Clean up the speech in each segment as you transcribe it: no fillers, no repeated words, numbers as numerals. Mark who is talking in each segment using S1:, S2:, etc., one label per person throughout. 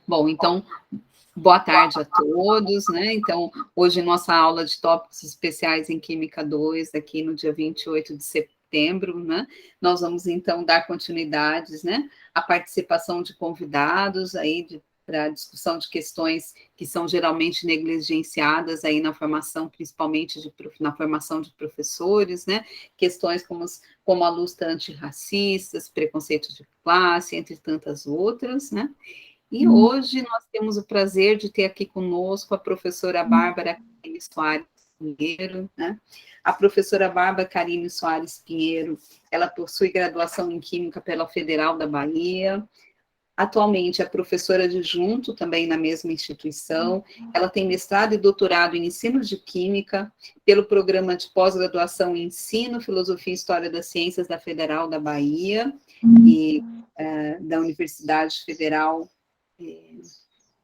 S1: Bom, então, boa tarde a todos, né? Então, hoje nossa aula de tópicos especiais em Química 2, aqui no dia 28 de setembro, né? Nós vamos, então, dar continuidades, né? A participação de convidados aí para discussão de questões que são geralmente negligenciadas aí na formação, principalmente na formação de professores, né? Questões como a luta antirracistas, preconceito de classe, entre tantas outras, né? E hoje nós temos o prazer de ter aqui conosco a professora Bárbara Carine Soares Pinheiro, né? A professora Bárbara Carine Soares Pinheiro, ela possui graduação em Química pela Federal da Bahia, atualmente é professora adjunto também na mesma instituição, ela tem mestrado e doutorado em Ensino de Química pelo Programa de Pós-Graduação em Ensino, Filosofia e História das Ciências da Federal da Bahia e da Universidade Federal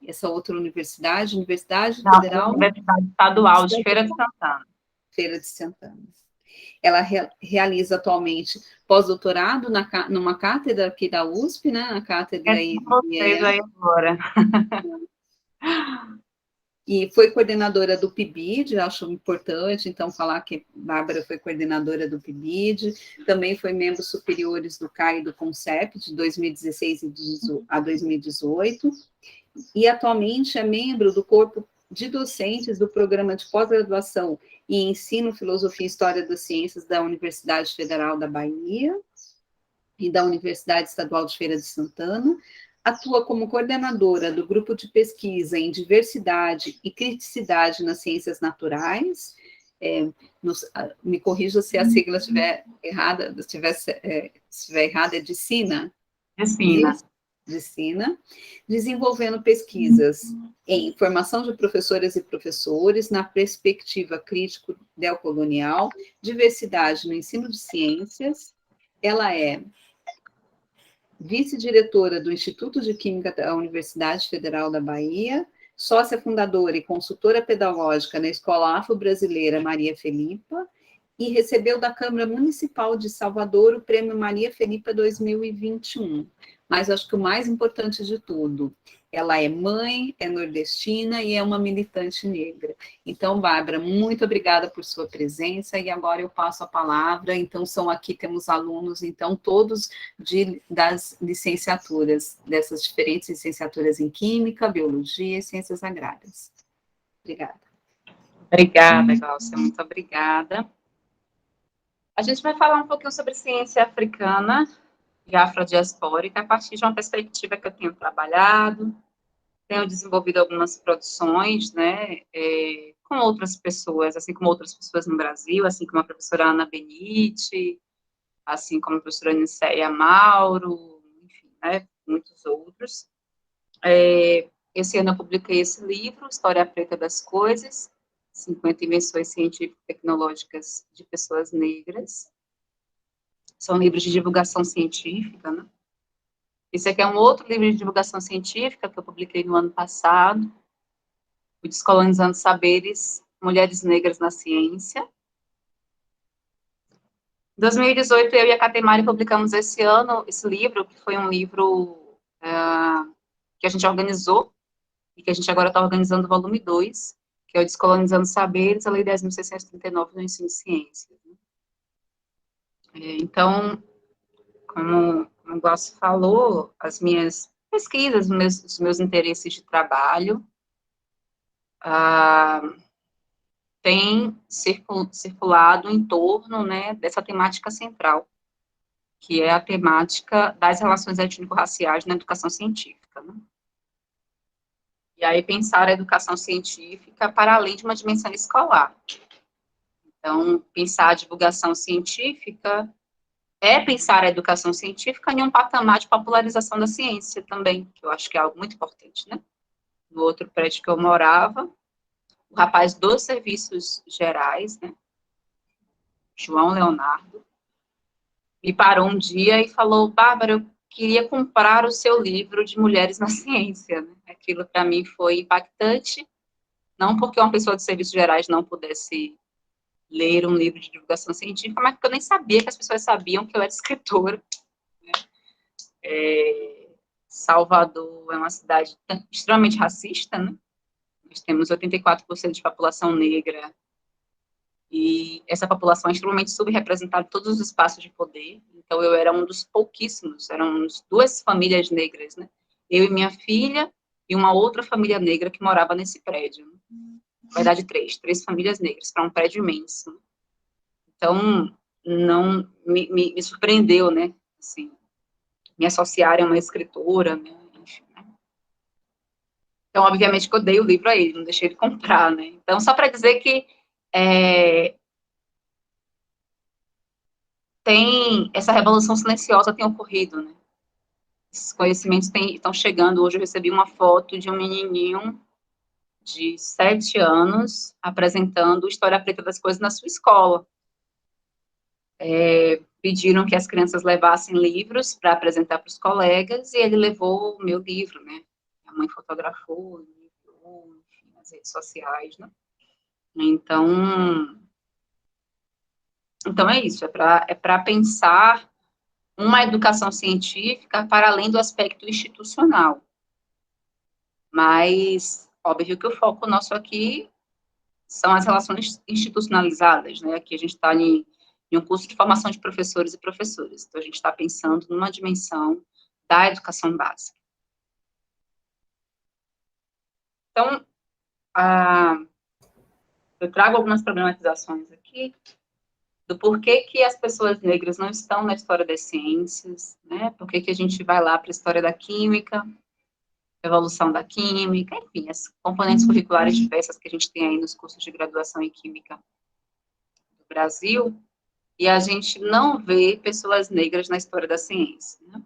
S1: essa outra universidade, Universidade Federal...
S2: Universidade Estadual de Feira de Santana.
S1: Feira de Santana. Ela realiza atualmente pós-doutorado numa cátedra aqui da USP, né? Na cátedra aí.
S2: Vocês aí agora.
S1: E foi coordenadora do PIBID, acho importante, então, falar que Bárbara foi coordenadora do PIBID, também foi membro superiores do CAI e do CONCEP, de 2016 a 2018, e atualmente é membro do corpo de docentes do Programa de Pós-Graduação e Ensino, Filosofia e História das Ciências da Universidade Federal da Bahia e da Universidade Estadual de Feira de Santana, atua como coordenadora do Grupo de Pesquisa em Diversidade e Criticidade nas Ciências Naturais, me corrija se a sigla estiver errada, se estiver errada, é DICINA? DICINA, desenvolvendo pesquisas em formação de professoras e professores na perspectiva crítico-neocolonial, diversidade no ensino de ciências. Ela é vice-diretora do Instituto de Química da Universidade Federal da Bahia, sócia fundadora e consultora pedagógica na Escola Afro-Brasileira Maria Felipa, e recebeu da Câmara Municipal de Salvador o Prêmio Maria Felipa 2021. Mas acho que o mais importante de tudo, ela é mãe, é nordestina e é uma militante negra. Então, Bárbara, muito obrigada por sua presença, e agora eu passo a palavra. Então, temos alunos, então, todos das licenciaturas, dessas diferentes licenciaturas em Química, Biologia e Ciências Agrárias. Obrigada.
S2: Obrigada, Glaucia, muito obrigada. A gente vai falar um pouquinho sobre ciência africana e afrodiaspórica, a partir de uma perspectiva que eu tenho trabalhado, tenho desenvolvido algumas produções, né, com outras pessoas, assim como outras pessoas no Brasil, assim como a professora Ana Benite, assim como a professora Nicéia Mauro, enfim, né, muitos outros. Esse ano eu publiquei esse livro, História Preta das Coisas, 50 invenções científico-tecnológicas de pessoas negras. São livros de divulgação científica, né? Esse aqui é um outro livro de divulgação científica que eu publiquei no ano passado, o Descolonizando Saberes, Mulheres Negras na Ciência. Em 2018, eu e a Catemari publicamos esse ano esse livro, que foi um livro que a gente organizou, e que a gente agora está organizando o volume 2, que é o Descolonizando Saberes, a Lei 10.639 no Ensino de Ciências. Então, como o Glaucio falou, as minhas pesquisas, os meus interesses de trabalho têm circulado em torno, né, dessa temática central, que é a temática das relações étnico-raciais na educação científica, né? E aí pensar a educação científica para além de uma dimensão escolar. Então, pensar a divulgação científica é pensar a educação científica em um patamar de popularização da ciência também, que eu acho que é algo muito importante, né? No outro prédio que eu morava, o rapaz dos serviços gerais, né, João Leonardo, me parou um dia e falou: Bárbara, eu queria comprar o seu livro de Mulheres na Ciência, né? Aquilo para mim foi impactante, não porque uma pessoa de serviços gerais não pudesse ler um livro de divulgação científica, mas porque eu nem sabia que as pessoas sabiam que eu era escritora, né? Salvador é uma cidade extremamente racista, né? Nós temos 84% de população negra e essa população é extremamente subrepresentada em todos os espaços de poder. Então, eu era um dos pouquíssimos, éramos duas famílias negras, né? Eu e minha filha e uma outra família negra que morava nesse prédio. Né? Na verdade, três famílias negras, para um prédio imenso. Né? Então, não me surpreendeu, né? Assim, me associarem a uma escritora, né? Enfim, né? Então, obviamente, que eu dei o livro a ele, não deixei ele comprar, né? Então, só para dizer que essa revolução silenciosa tem ocorrido, né? Esses conhecimentos estão chegando. Hoje eu recebi uma foto de um menininho de 7 anos apresentando História Preta das Coisas na sua escola. Pediram que as crianças levassem livros para apresentar para os colegas, e ele levou o meu livro, né? A mãe fotografou, enviou, enfim, nas redes sociais, né? Então é isso, é para pensar uma educação científica para além do aspecto institucional. Mas, óbvio que o foco nosso aqui são as relações institucionalizadas, né? Aqui a gente está em um curso de formação de professores e professoras. Então, a gente está pensando numa dimensão da educação básica. Então, eu trago algumas problematizações aqui do porquê que as pessoas negras não estão na história das ciências, né? Por que a gente vai lá para a história da química, evolução da química, enfim, as componentes curriculares diversas que a gente tem aí nos cursos de graduação em química do Brasil, e a gente não vê pessoas negras na história da ciência, né?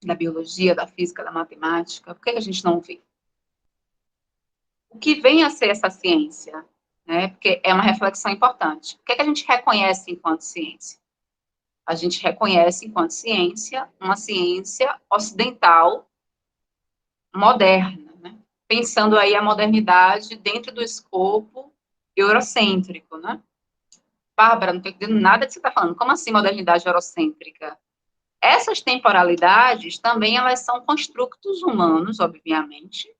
S2: Da biologia, da física, da matemática. Por que a gente não vê? O que vem a ser essa ciência? Né? Porque é uma reflexão importante. O que a gente reconhece enquanto ciência? A gente reconhece enquanto ciência uma ciência ocidental moderna, né? Pensando aí a modernidade dentro do escopo eurocêntrico, né? Bárbara, não estou entendendo nada que você está falando. Como assim modernidade eurocêntrica? Essas temporalidades também elas são construtos humanos, obviamente,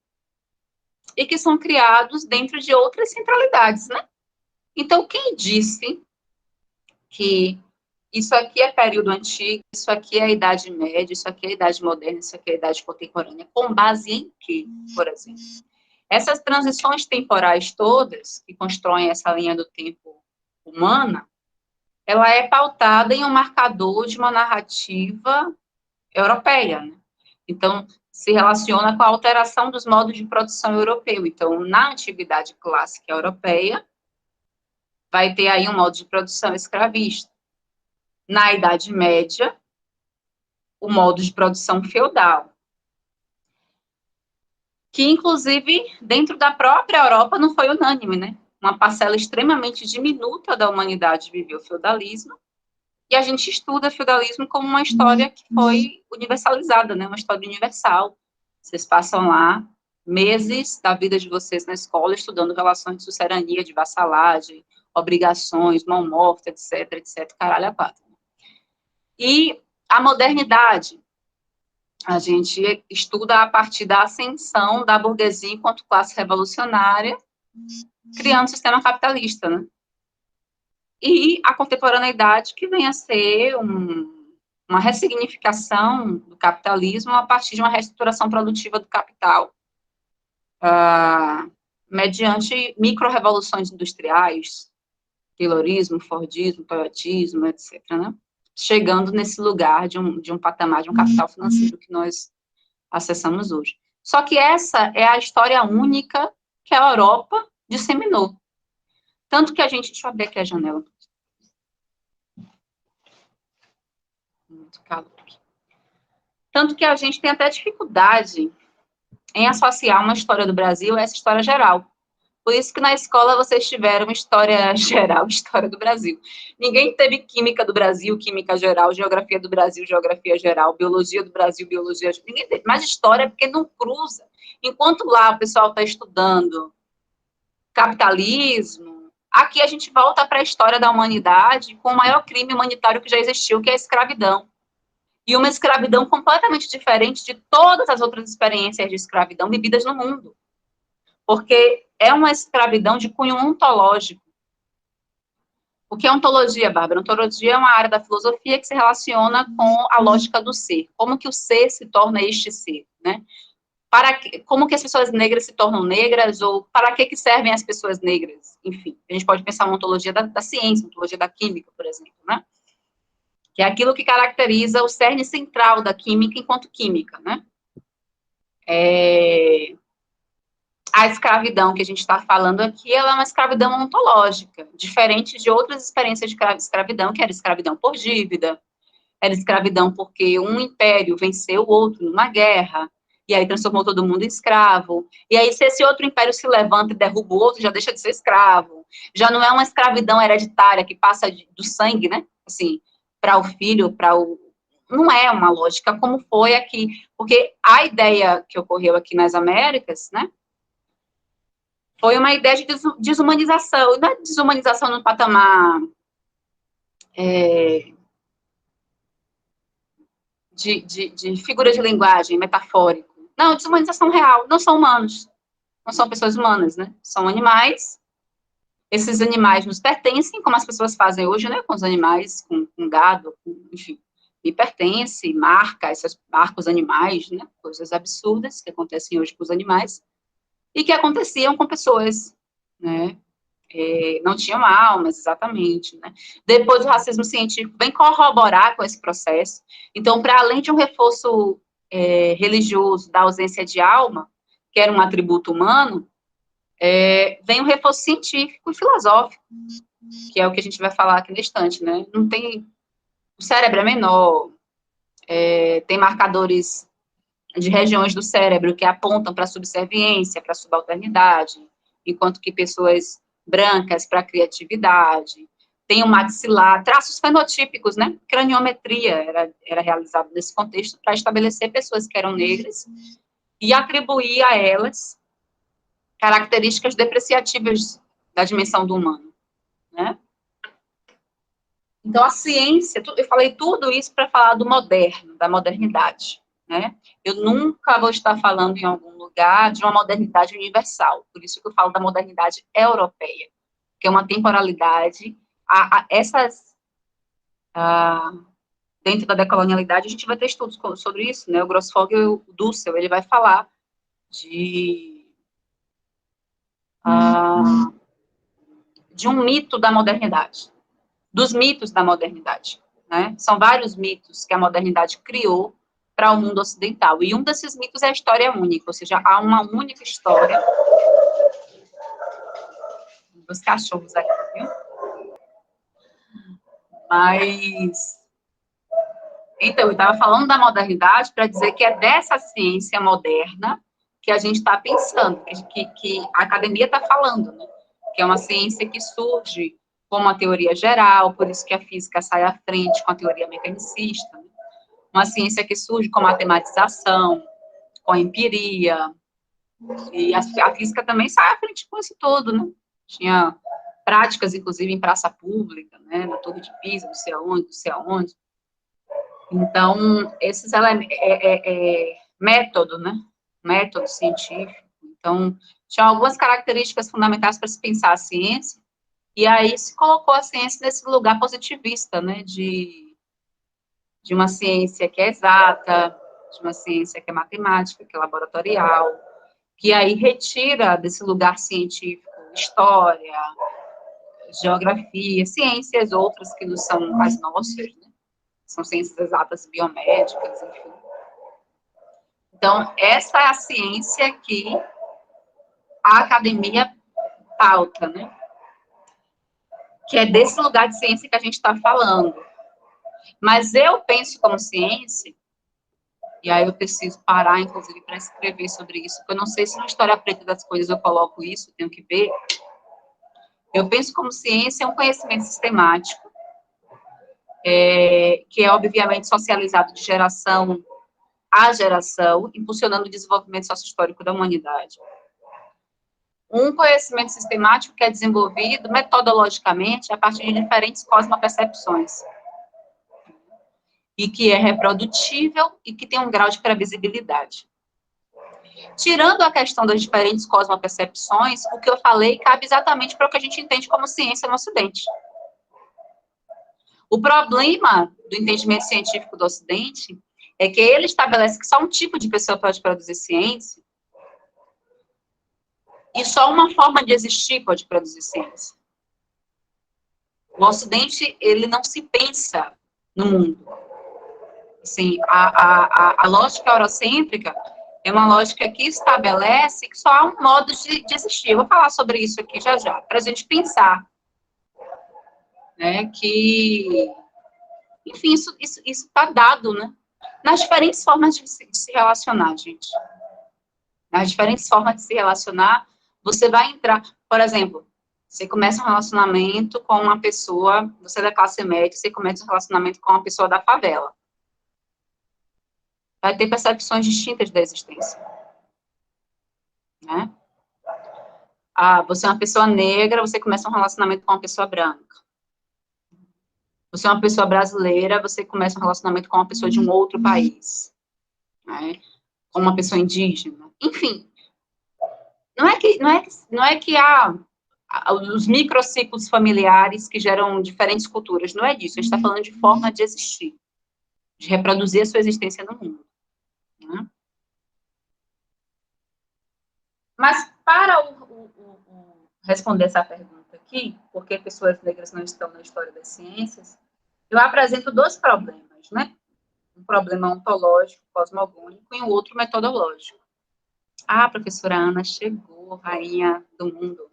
S2: e que são criados dentro de outras centralidades, né? Então, quem disse que isso aqui é período antigo, isso aqui é a Idade Média, isso aqui é a Idade Moderna, isso aqui é a Idade Contemporânea, com base em quê, por exemplo? Essas transições temporais todas, que constroem essa linha do tempo humana, ela é pautada em um marcador de uma narrativa europeia, né? Então, se relaciona com a alteração dos modos de produção europeu. Então, na antiguidade clássica europeia, vai ter aí um modo de produção escravista. Na Idade Média, o modo de produção feudal. Que, inclusive, dentro da própria Europa, não foi unânime, né? Uma parcela extremamente diminuta da humanidade viveu o feudalismo, e a gente estuda feudalismo como uma história que foi universalizada, né? Uma história universal. Vocês passam lá meses da vida de vocês na escola estudando relações de sucerania, de vassalagem, obrigações, mão morta, etc, etc, caralho a quatro. E a modernidade, a gente estuda a partir da ascensão da burguesia enquanto classe revolucionária, criando um sistema capitalista, né? E a contemporaneidade, que vem a ser uma ressignificação do capitalismo a partir de uma reestruturação produtiva do capital, mediante micro-revoluções industriais, taylorismo, fordismo, toyotismo, etc., né? Chegando nesse lugar de um patamar de um capital financeiro que nós acessamos hoje. Só que essa é a história única que a Europa disseminou. Tanto que a gente... Deixa eu abrir aqui a janela. Muito calor aqui. Tanto que a gente tem até dificuldade em associar uma história do Brasil a essa história geral. Por isso que na escola vocês tiveram história geral, história do Brasil. Ninguém teve química do Brasil, química geral, geografia do Brasil, geografia geral, biologia do Brasil, biologia... Ninguém teve. Mas história é porque não cruza. Enquanto lá o pessoal está estudando capitalismo, aqui a gente volta para a história da humanidade com o maior crime humanitário que já existiu, que é a escravidão. e uma escravidão completamente diferente de todas as outras experiências de escravidão vividas no mundo, porque é uma escravidão de cunho ontológico. O que é ontologia, Bárbara? Ontologia é uma área da filosofia que se relaciona com a lógica do ser, como que o ser se torna este ser, né? Como que as pessoas negras se tornam negras, ou para que servem as pessoas negras, enfim. A gente pode pensar uma ontologia da ciência, ontologia da química, por exemplo, né? Que é aquilo que caracteriza o cerne central da química enquanto química, né? A escravidão que a gente está falando aqui, ela é uma escravidão ontológica, diferente de outras experiências de escravidão, que era escravidão por dívida, era escravidão porque um império venceu o outro numa guerra, e aí transformou todo mundo em escravo, e aí se esse outro império se levanta e derruba o outro, já deixa de ser escravo, já não é uma escravidão hereditária que passa do sangue, né, assim, para o filho, não é uma lógica como foi aqui, porque a ideia que ocorreu aqui nas Américas, né, foi uma ideia de desumanização, não é desumanização no patamar de figura de linguagem metafórico. Não, desumanização real. Não são humanos. Não são pessoas humanas, né? São animais. Esses animais nos pertencem, como as pessoas fazem hoje, né? Com os animais, com gado, enfim. Me pertence, marca os animais, né? Coisas absurdas que acontecem hoje com os animais e que aconteciam com pessoas, né? Não tinham almas, exatamente, né? Depois o racismo científico vem corroborar com esse processo. Então, para além de um reforço religioso da ausência de alma, que era um atributo humano, vem um reforço científico e filosófico, que é o que a gente vai falar aqui no instante, né? Não tem... O cérebro é menor, tem marcadores de regiões do cérebro que apontam para a subserviência, para a subalternidade, enquanto que pessoas brancas para a criatividade, tem o maxilar, traços fenotípicos, né? Craniometria era realizada nesse contexto para estabelecer pessoas que eram negras e atribuir a elas características depreciativas da dimensão do humano, né? Então, a ciência, eu falei tudo isso para falar do moderno, da modernidade, né? Eu nunca vou estar falando em algum lugar de uma modernidade universal, por isso que eu falo da modernidade europeia, que é uma temporalidade, dentro da decolonialidade, a gente vai ter estudos sobre isso, né? O Grossfogel, o Dussel, ele vai falar de um mito da modernidade, dos mitos da modernidade, né? São vários mitos que a modernidade criou para o mundo ocidental, e um desses mitos é a história única, ou seja, há uma única história. Os cachorros aqui, viu? Mas, então, eu estava falando da modernidade para dizer que é dessa ciência moderna que a gente está pensando, que a academia está falando, né? Que é uma ciência que surge como uma teoria geral, por isso que a física sai à frente com a teoria mecanicista, né? Uma ciência que surge com a matematização, com a empiria, e a física também sai à frente com isso todo, né? Tinha práticas, inclusive, em praça pública, né? Na Torre de Pisa, não sei aonde, não sei aonde. Então, esses método, né? Método científico. Então, tinha algumas características fundamentais para se pensar a ciência, e aí se colocou a ciência nesse lugar positivista, né? De uma ciência que é exata, de uma ciência que é matemática, que é laboratorial, que aí retira desse lugar científico história, geografia, ciências outras que não são as nossas, né? São ciências exatas biomédicas, enfim. Então, essa é a ciência que a academia pauta, né? Que é desse lugar de ciência que a gente está falando. Mas eu penso como ciência, e aí eu preciso parar, inclusive, para escrever sobre isso, porque eu não sei se na História Preta das Coisas eu coloco isso, tenho que ver. Eu penso como ciência um conhecimento sistemático, que é obviamente socializado de geração a geração, impulsionando o desenvolvimento sociohistórico da humanidade. Um conhecimento sistemático que é desenvolvido metodologicamente a partir de diferentes cosmopercepções. e que é reprodutível e que tem um grau de previsibilidade. Tirando a questão das diferentes cosmopercepções, o que eu falei cabe exatamente para o que a gente entende como ciência no Ocidente. O problema do entendimento científico do Ocidente é que ele estabelece que só um tipo de pessoa pode produzir ciência e só uma forma de existir pode produzir ciência. O Ocidente, ele não se pensa no mundo. Assim, a lógica eurocêntrica é uma lógica que estabelece que só há um modo de existir. Eu vou falar sobre isso aqui já, para a gente pensar, né, que, enfim, isso está dado, né, nas diferentes formas de se relacionar, gente. Nas diferentes formas de se relacionar, você vai entrar, por exemplo, você começa um relacionamento com uma pessoa, você é da classe média, você começa um relacionamento com uma pessoa da favela. Vai ter percepções distintas da existência. Né? Você é uma pessoa negra, você começa um relacionamento com uma pessoa branca. Você é uma pessoa brasileira, você começa um relacionamento com uma pessoa de um outro país. Né? Com uma pessoa indígena. Enfim, não é que há os microciclos familiares que geram diferentes culturas. Não é disso. A gente está falando de forma de existir. De reproduzir a sua existência no mundo. Né? Mas, para responder essa pergunta aqui, por que pessoas negras não estão na história das ciências, eu apresento dois problemas, né? Um problema ontológico, cosmogônico, e um outro metodológico. Professora Ana chegou, rainha do mundo.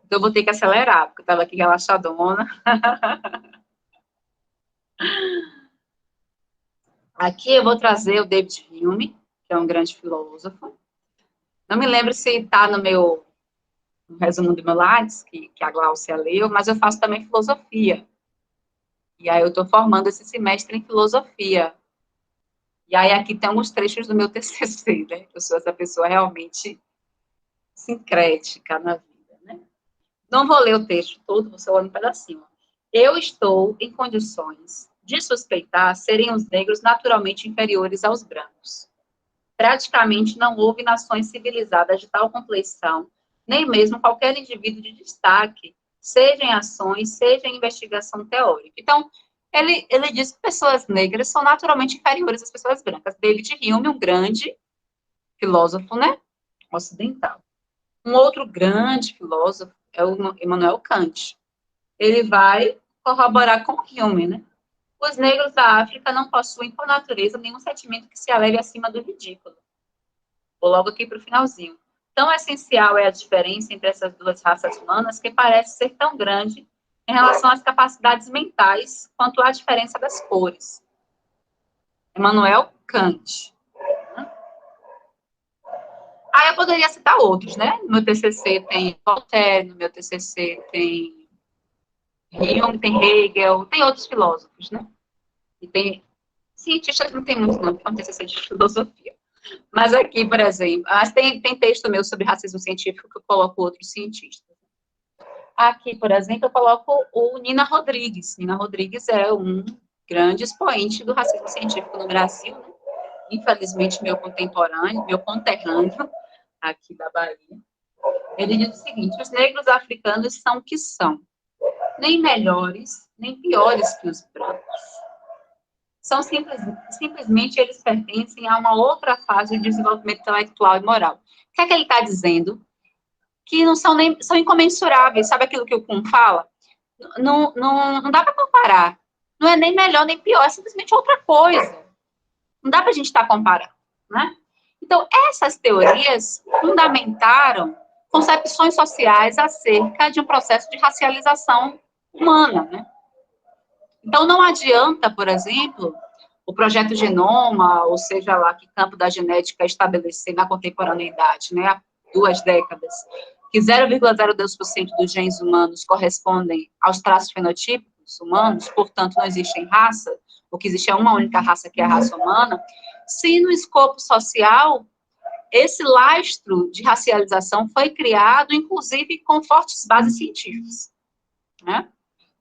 S2: Então, eu vou ter que acelerar, porque eu estava aqui relaxadona. Aqui eu vou trazer o David Hume, que é um grande filósofo. Não me lembro se está no meu resumo do meu Lattes, que a Gláucia leu, mas eu faço também filosofia. E aí eu estou formando esse semestre em filosofia. E aí aqui tem alguns trechos do meu TCC, né? Eu sou essa pessoa realmente sincrética na vida, né? Não vou ler o texto todo, vou só ler um pedacinho. Eu estou em condições de suspeitar serem os negros naturalmente inferiores aos brancos. Praticamente não houve nações civilizadas de tal compleição, nem mesmo qualquer indivíduo de destaque, seja em ações, seja em investigação teórica. Então, ele diz que pessoas negras são naturalmente inferiores às pessoas brancas. David Hume, um grande filósofo, né, ocidental. Um outro grande filósofo é o Immanuel Kant. Ele vai corroborar com Hume, né? Os negros da África não possuem, por natureza, nenhum sentimento que se eleve acima do ridículo. Vou logo aqui para o finalzinho. Tão essencial é a diferença entre essas duas raças humanas que parece ser tão grande em relação às capacidades mentais quanto à diferença das cores. Immanuel Kant. Eu poderia citar outros, né? No meu TCC tem Voltaire, no meu TCC tem Hume, tem Hegel, tem outros filósofos, né? E tem cientistas, não tem muito não, porque é um TCC de filosofia. Mas aqui, por exemplo, tem texto meu sobre racismo científico que eu coloco outros cientistas. Aqui, por exemplo, eu coloco o Nina Rodrigues. Nina Rodrigues é um grande expoente do racismo científico no Brasil, né? Infelizmente, meu conterrâneo, aqui da Bahia. Ele diz o seguinte: os negros africanos são o que são, nem melhores, nem piores que os brancos. São simplesmente eles pertencem a uma outra fase de desenvolvimento intelectual e moral. O que é que ele está dizendo? Que não são incomensuráveis. Sabe aquilo que o Kuhn fala? Não dá para comparar. Não é nem melhor nem pior, é simplesmente outra coisa. Não dá para a gente estar comparando, né? Então, essas teorias fundamentaram concepções sociais acerca de um processo de racialização humana, né? Então, não adianta, por exemplo, o projeto Genoma, ou seja lá que campo da genética estabelecer na contemporaneidade, né, há 2 décadas, que 0,02% dos genes humanos correspondem aos traços fenotípicos humanos, portanto, não existe raça, o que existe é uma única raça, que é a raça humana, se no escopo social esse lastro de racialização foi criado, inclusive, com fortes bases científicas, né?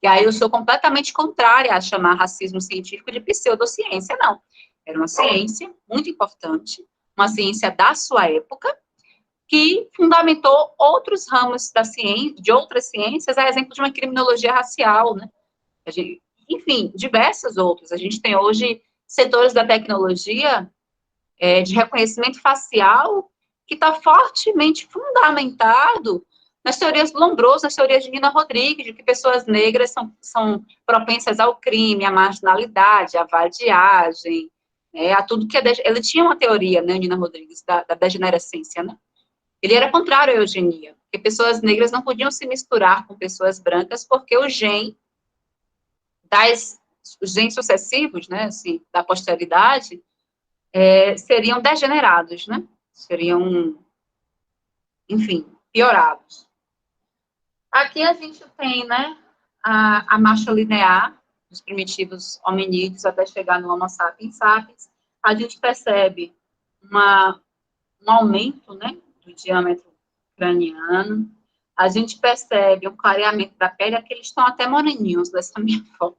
S2: E aí eu sou completamente contrária a chamar racismo científico de pseudociência, não. Era uma ciência muito importante, uma ciência da sua época, que fundamentou outros ramos da ciência, de outras ciências, a exemplo de uma criminologia racial, né? Enfim, diversos outros. A gente tem hoje setores da tecnologia de reconhecimento facial que está fortemente fundamentado nas teorias do Lombroso, nas teorias de Nina Rodrigues, de que pessoas negras são propensas ao crime, à marginalidade, à vadiagem, a tudo que ele tinha uma teoria, né, Nina Rodrigues, da degenerescência, né? Ele era contrário à eugenia, porque pessoas negras não podiam se misturar com pessoas brancas, porque os genes sucessivos, né, assim, da posteridade, seriam degenerados, né? Seriam, enfim, piorados. Aqui a gente tem, né, a marcha linear dos primitivos hominídeos até chegar no Homo sapiens sapiens. A gente percebe um aumento, né, do diâmetro craniano. A gente percebe um clareamento da pele, aqui eles estão até moreninhos nessa minha foto.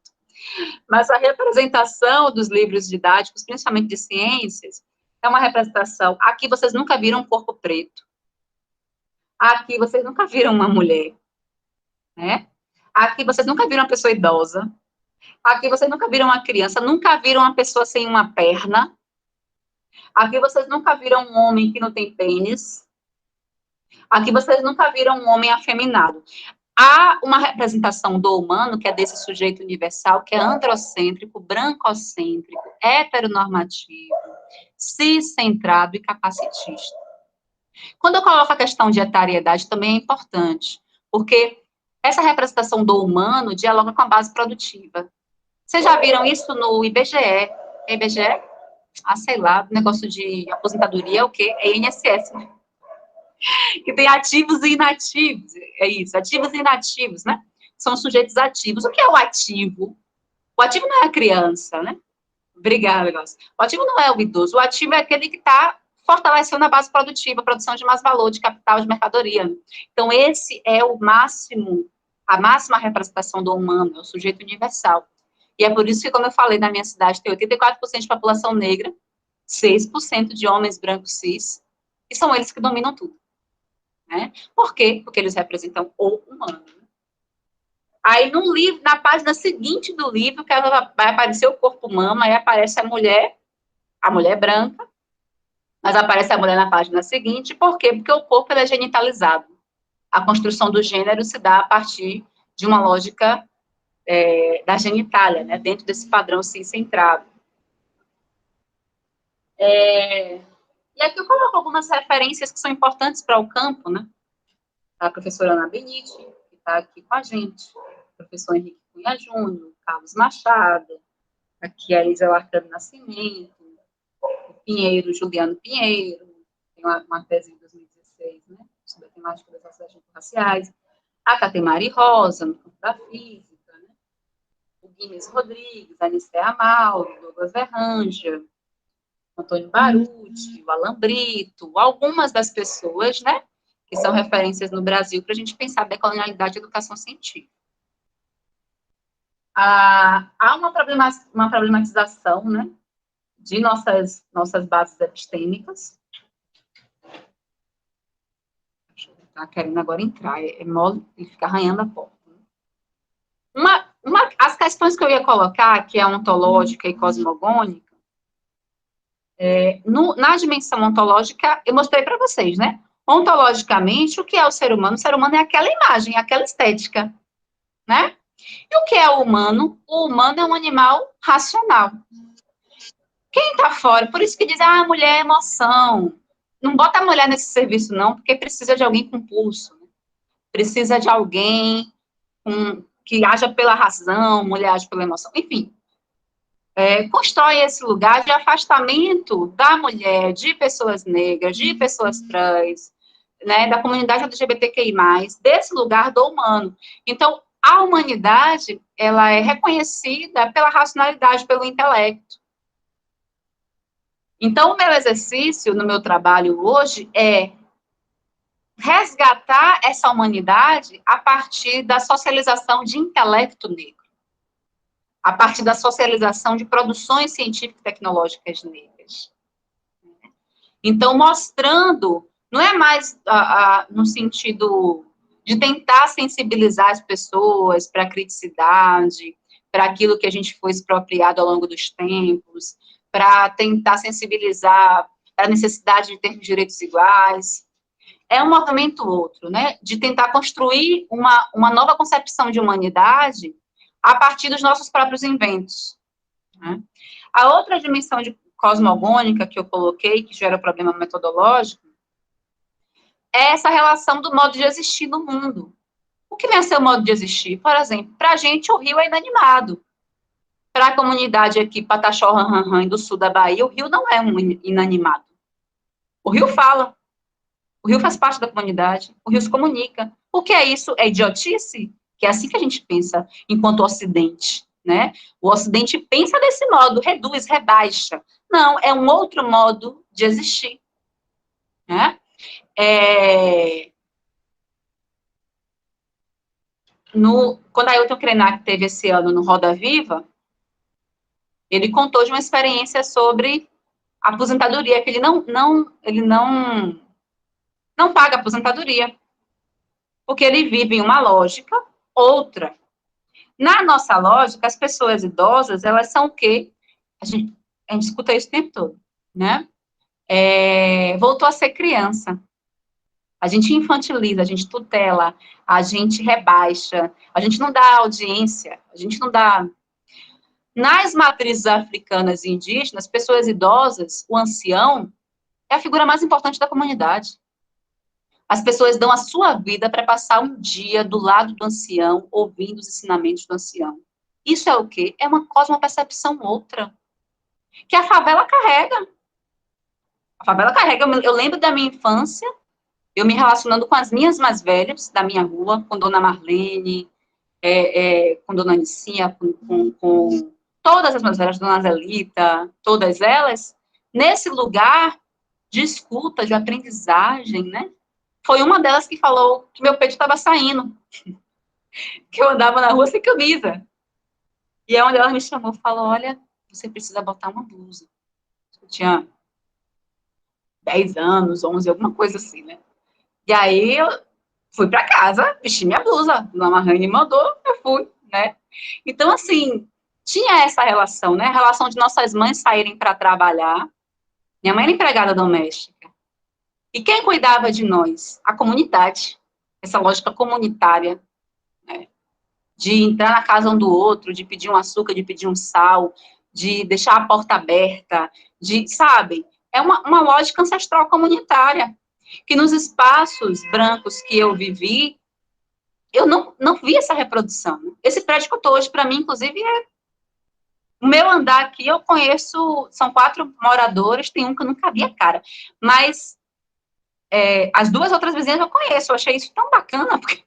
S2: Mas a representação dos livros didáticos, principalmente de ciências, é uma representação. Aqui vocês nunca viram um corpo preto. Aqui vocês nunca viram uma mulher, né? Aqui vocês nunca viram uma pessoa idosa. Aqui vocês nunca viram uma criança, nunca viram uma pessoa sem uma perna. Aqui vocês nunca viram um homem que não tem pênis. Aqui vocês nunca viram um homem afeminado. Há uma representação do humano, que é desse sujeito universal, que é androcêntrico, brancocêntrico, heteronormativo, ciscentrado e capacitista. Quando eu coloco a questão de etariedade, também é importante, porque essa representação do humano dialoga com a base produtiva. Vocês já viram isso no IBGE? IBGE? Sei lá, negócio de aposentadoria é o quê? É INSS, né? Que tem ativos e inativos, é isso, ativos e inativos, né? São sujeitos ativos. O que é o ativo? O ativo não é a criança, né? Obrigada, negócio. O ativo não é o idoso, o ativo é aquele que está fortalecendo a base produtiva, a produção de mais valor, de capital, de mercadoria. Então, esse é o máximo, a máxima representação do humano, é o sujeito universal. E é por isso que, como eu falei, na minha cidade tem 84% de população negra, 6% de homens brancos cis, e são eles que dominam tudo. Né? Por quê? Porque eles representam o humano. Aí, no livro, na página seguinte do livro, que vai aparecer o corpo mama, aí aparece a mulher branca, mas aparece a mulher na página seguinte, por quê? Porque o corpo ele é genitalizado. A construção do gênero se dá a partir de uma lógica da genitália, né, dentro desse padrão cis-centrado. E aqui eu coloco algumas referências que são importantes para o campo, né? A professora Ana Benite, que está aqui com a gente, o professor Henrique Cunha Júnior, Carlos Machado, aqui a Isa Larcano Nascimento, o Pinheiro, Juliano Pinheiro, tem uma tese de 2016, né, sobre a temática das ações raciais, a Catemari Rosa, no campo da física, né, o Guimes Rodrigues, a Anistea Amauro, Douglas Verranja, Antônio Baruti, o Alan Brito, algumas das pessoas, né, que são referências no Brasil para a gente pensar a decolonialidade e educação científica. Há uma problematização, né, de nossas bases epistêmicas. Deixa eu ver, tá querendo agora entrar, é mole, ele fica arranhando a porta. As questões que eu ia colocar, que é ontológica e cosmogônica, na dimensão ontológica, eu mostrei para vocês, né? Ontologicamente, o que é o ser humano? O ser humano é aquela imagem, aquela estética, né? E o que é o humano? O humano é um animal racional. Quem está fora? Por isso que diz, a mulher é emoção. Não bota a mulher nesse serviço, não, porque precisa de alguém com pulso. Né? Precisa de alguém que haja pela razão, mulher age pela emoção. Enfim, constrói esse lugar de afastamento da mulher, de pessoas negras, de pessoas trans, né, da comunidade LGBTQI+, desse lugar do humano. Então, a humanidade, ela é reconhecida pela racionalidade, pelo intelecto. Então, o meu exercício no meu trabalho hoje é resgatar essa humanidade a partir da socialização de intelecto negro, a partir da socialização de produções científicas e tecnológicas negras. Então, mostrando, não é mais no sentido de tentar sensibilizar as pessoas para a criticidade, para aquilo que a gente foi expropriado ao longo dos tempos, para tentar sensibilizar para a necessidade de termos direitos iguais. É um movimento outro, né, de tentar construir uma nova concepção de humanidade a partir dos nossos próprios inventos. Né? A outra dimensão de cosmogônica que eu coloquei, que gera problema metodológico, é essa relação do modo de existir no mundo. O que vem a ser o modo de existir? Por exemplo, para a gente o rio é inanimado. Para a comunidade aqui, Pataxó, Ranranran, do sul da Bahia, o rio não é um inanimado. O rio fala. O rio faz parte da comunidade. O rio se comunica. O que é isso? É idiotice? Que é assim que a gente pensa enquanto Ocidente, né? O Ocidente pensa desse modo, reduz, rebaixa. Não, é um outro modo de existir, né? Quando a Ailton Krenak teve esse ano no Roda Viva, ele contou de uma experiência sobre aposentadoria, que ele não paga aposentadoria, porque ele vive em uma lógica outra. Na nossa lógica, as pessoas idosas, elas são o quê? A gente escuta isso o tempo todo, né? Voltou a ser criança. A gente infantiliza, a gente tutela, a gente rebaixa, a gente não dá audiência, a gente não dá... Nas matrizes africanas e indígenas, pessoas idosas, o ancião, é a figura mais importante da comunidade. As pessoas dão a sua vida para passar um dia do lado do ancião, ouvindo os ensinamentos do ancião. Isso é o quê? É uma cosmopercepção outra, que a favela carrega. A favela carrega. Eu lembro da minha infância, eu me relacionando com as minhas mais velhas, da minha rua, com Dona Marlene, com Dona Anicinha, com todas as mais velhas, Dona Zelita, todas elas, nesse lugar de escuta, de aprendizagem, né? Foi uma delas que falou que meu peito estava saindo, que eu andava na rua sem camisa. E aí uma delas me chamou e falou, olha, você precisa botar uma blusa. Eu tinha 10 anos, 11, alguma coisa assim, né? E aí eu fui para casa, vesti minha blusa, Dona Marrane mandou, eu fui, né? Então, assim, tinha essa relação, né? A relação de nossas mães saírem para trabalhar. Minha mãe era empregada doméstica. E quem cuidava de nós? A comunidade. Essa lógica comunitária, né? De entrar na casa um do outro, de pedir um açúcar, de pedir um sal, de deixar a porta aberta, sabe? É uma lógica ancestral comunitária, que nos espaços brancos que eu vivi, eu não vi essa reprodução. Esse prédio que eu estou hoje, para mim, inclusive, o meu andar aqui, eu conheço, são 4 moradores, tem um que eu nunca vi a cara, mas as 2 outras vizinhas eu conheço, eu achei isso tão bacana, porque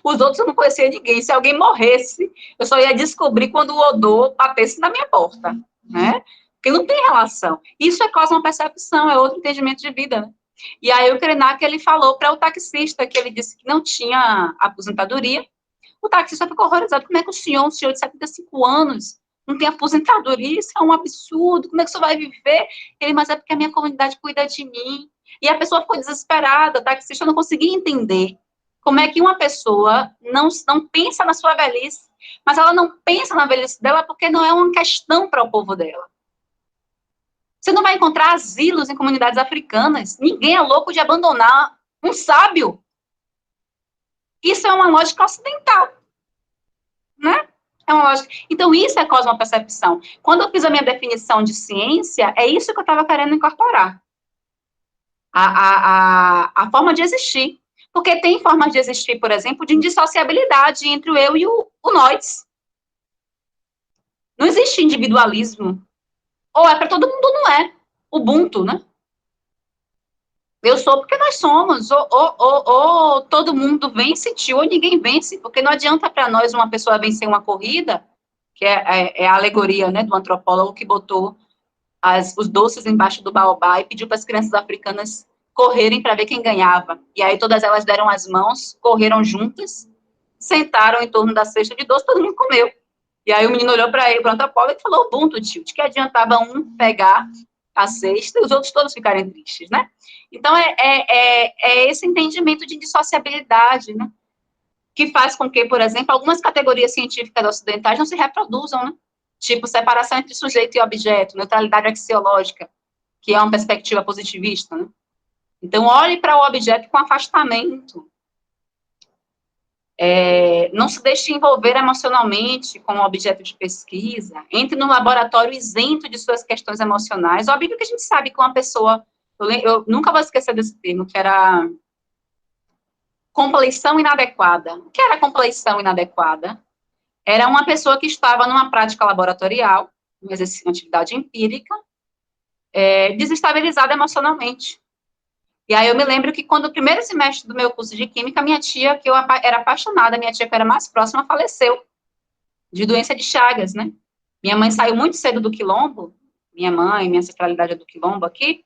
S2: os outros eu não conhecia ninguém, se alguém morresse, eu só ia descobrir quando o odor batesse na minha porta, né? Porque não tem relação. Isso é cosmopercepção, é outro entendimento de vida, né? E aí o Krenak, ele falou para o taxista, que ele disse que não tinha aposentadoria. O taxista ficou horrorizado. Como é que um senhor de 75 anos, não tem aposentadoria? Isso é um absurdo. Como é que você vai viver? Ele, mas é porque a minha comunidade cuida de mim. E a pessoa ficou desesperada. O taxista não conseguia entender como é que uma pessoa não pensa na sua velhice, mas ela não pensa na velhice dela porque não é uma questão para o povo dela. Você não vai encontrar asilos em comunidades africanas. Ninguém é louco de abandonar um sábio. Isso é uma lógica ocidental, né? É uma lógica. Então, isso é cosmopercepção. Quando eu fiz a minha definição de ciência, é isso que eu estava querendo incorporar. A forma de existir. Porque tem formas de existir, por exemplo, de indissociabilidade entre o eu e o nós. Não existe individualismo. Ou é para todo mundo, não é. Ubuntu, né? Eu sou porque nós somos. Ou todo mundo vence, ou ninguém vence. Porque não adianta para nós uma pessoa vencer uma corrida, que é a alegoria, né, do antropólogo que botou os doces embaixo do baobá e pediu para as crianças africanas correrem para ver quem ganhava. E aí todas elas deram as mãos, correram juntas, sentaram em torno da cesta de doce, todo mundo comeu. E aí o menino olhou para ele, para o antropólogo, e falou: Ubuntu, tio, de que adiantava um pegar a cesta e os outros todos ficarem tristes, né? Então, é esse entendimento de dissociabilidade, né? Que faz com que, por exemplo, algumas categorias científicas ocidentais não se reproduzam, né? Tipo, separação entre sujeito e objeto, neutralidade axiológica, que é uma perspectiva positivista, né? Então, olhe para o objeto com afastamento. Não se deixe envolver emocionalmente com o objeto de pesquisa. Entre no laboratório isento de suas questões emocionais. Óbvio que a gente sabe que uma pessoa... Eu nunca vou esquecer desse termo, que era compleição inadequada. O que era compleição inadequada? Era uma pessoa que estava numa prática laboratorial, um exercício de atividade empírica, desestabilizada emocionalmente. E aí eu me lembro que quando o primeiro semestre do meu curso de Química, minha tia, que eu era apaixonada, minha tia que era mais próxima, faleceu de doença de Chagas, né? Minha mãe saiu muito cedo do Quilombo, minha mãe, minha ancestralidade é do Quilombo aqui,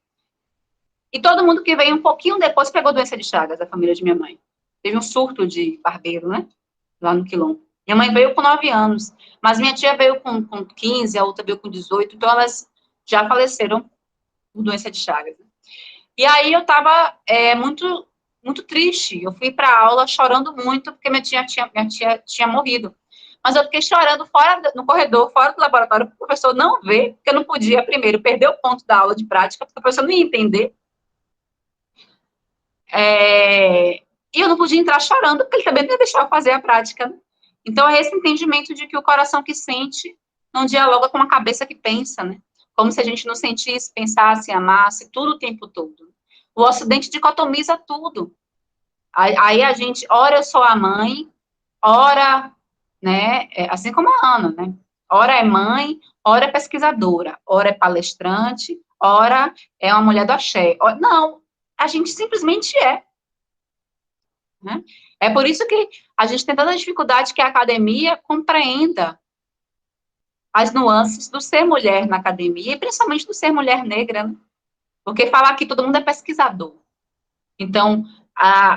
S2: e todo mundo que veio um pouquinho depois pegou doença de Chagas, a família de minha mãe. Teve um surto de barbeiro, né? Lá no Quilombo. Minha mãe veio com 9 anos, mas minha tia veio com 15, a outra veio com 18, então elas já faleceram por doença de Chagas. E aí eu estava muito, muito triste. Eu fui para a aula chorando muito, porque minha tia tinha morrido. Mas eu fiquei chorando no corredor, fora do laboratório, para o professor não ver, porque eu não podia, primeiro, perder o ponto da aula de prática, porque o professor não ia entender. E eu não podia entrar chorando, porque ele também não ia deixar eu fazer a prática. Então, é esse entendimento de que o coração que sente não dialoga com a cabeça que pensa, né? Como se a gente não sentisse, pensasse, amasse, tudo o tempo todo. O Ocidente dicotomiza tudo. Aí a gente, ora eu sou a mãe, ora, né, assim como a Ana, né? Ora é mãe, ora é pesquisadora, ora é palestrante, ora é uma mulher do axé. Não, a gente simplesmente é. Né? É por isso que a gente tem tanta dificuldade que a academia compreenda as nuances do ser mulher na academia, e principalmente do ser mulher negra, né? Porque falar que todo mundo é pesquisador. Então,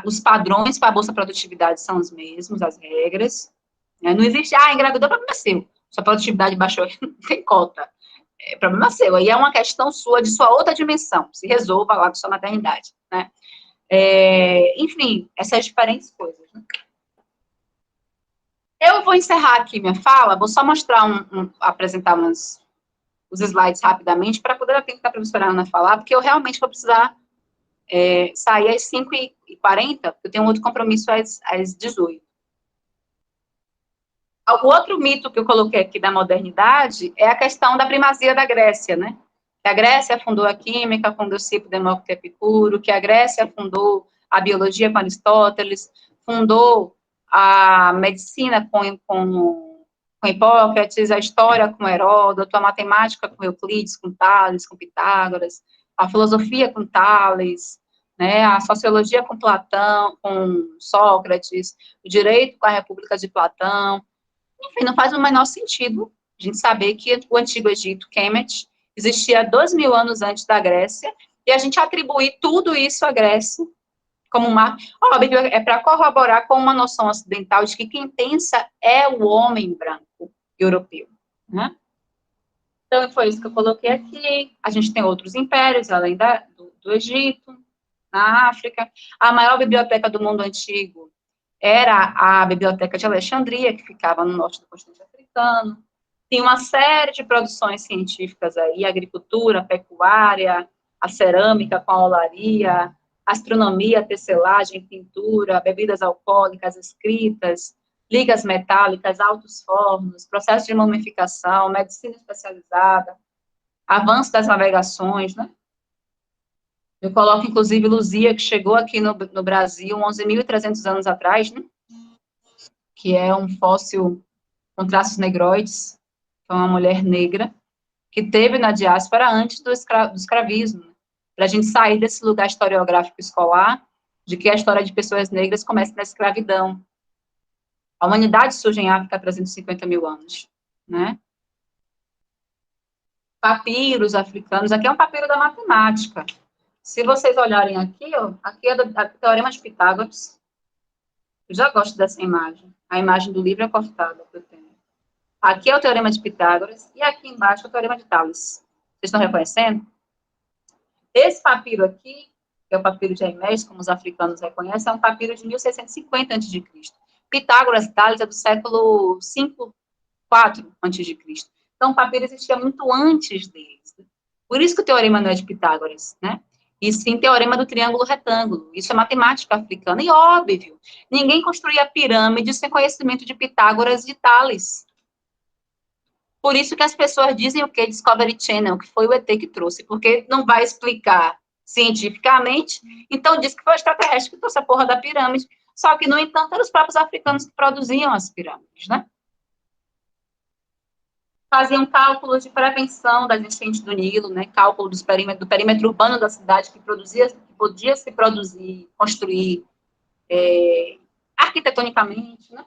S2: os padrões para a Bolsa Produtividade são os mesmos, as regras. Né? Não existe, engravidou, problema seu. Sua produtividade baixou, não tem cota. Problema seu. Aí é uma questão sua, de sua outra dimensão. Se resolva lá com sua maternidade. Né? Enfim, essas diferentes coisas. Né? Eu vou encerrar aqui minha fala, vou só mostrar, apresentar os slides rapidamente, para poder dar tempo da professora Ana falar, porque eu realmente vou precisar sair às 5h40, porque eu tenho um outro compromisso às 18h. O outro mito que eu coloquei aqui da modernidade é a questão da primazia da Grécia, né? Que a Grécia fundou a química com Leucipo, Demócrito e Epicuro, que a Grécia fundou a biologia com Aristóteles, fundou a medicina com Hipócrates, a história com Heródoto, a matemática com Euclides, com Tales, com Pitágoras, a filosofia com Tales, né, a sociologia com Platão, com Sócrates, o direito com a República de Platão. Enfim, não faz o menor sentido a gente saber que o Antigo Egito, Kemet, existia 2.000 anos antes da Grécia, e a gente atribuir tudo isso à Grécia como uma... é para corroborar com uma noção ocidental de que quem pensa é o homem branco europeu, né? Então, foi isso que eu coloquei aqui. A gente tem outros impérios, além do Egito, na África. A maior biblioteca do mundo antigo era a Biblioteca de Alexandria, que ficava no norte do continente africano. Tem uma série de produções científicas aí, agricultura, pecuária, a cerâmica com a olaria, astronomia, tecelagem, pintura, bebidas alcoólicas, escritas, ligas metálicas, altos fornos, processo de mumificação, medicina especializada, avanço das navegações, né? Eu coloco, inclusive, Luzia, que chegou aqui no Brasil 11.300 anos atrás, né? Que é um fóssil com traços negroides, que é uma mulher negra, que teve na diáspora antes do escravismo, né? Para a gente sair desse lugar historiográfico escolar, de que a história de pessoas negras começa na escravidão. A humanidade surge em África há 350.000 anos, né? Papiros africanos, aqui é um papiro da matemática. Se vocês olharem aqui, ó, aqui é o Teorema de Pitágoras. Eu já gosto dessa imagem. A imagem do livro é cortada que eu tenho. Aqui é o Teorema de Pitágoras e aqui embaixo é o Teorema de Tales. Vocês estão reconhecendo? Esse papiro aqui, que é o papiro de Hermés, como os africanos reconhecem, é um papiro de 1650 a.C. Pitágoras e Tales é do século V, IV a.C. Então, o papiro existia muito antes deles. Por isso que o teorema não é de Pitágoras, né? E sim teorema do triângulo retângulo. Isso é matemática africana. E óbvio, ninguém construía pirâmide sem conhecimento de Pitágoras e de Tales. Por isso que as pessoas dizem o que? Discovery Channel, que foi o ET que trouxe, porque não vai explicar cientificamente, então diz que foi o extraterrestre que trouxe a porra da pirâmide. Só que, no entanto, eram os próprios africanos que produziam as pirâmides, né? Faziam cálculos de prevenção das enchentes do Nilo, né? Cálculo do perímetro urbano da cidade que podia se produzir, construir arquitetonicamente, né?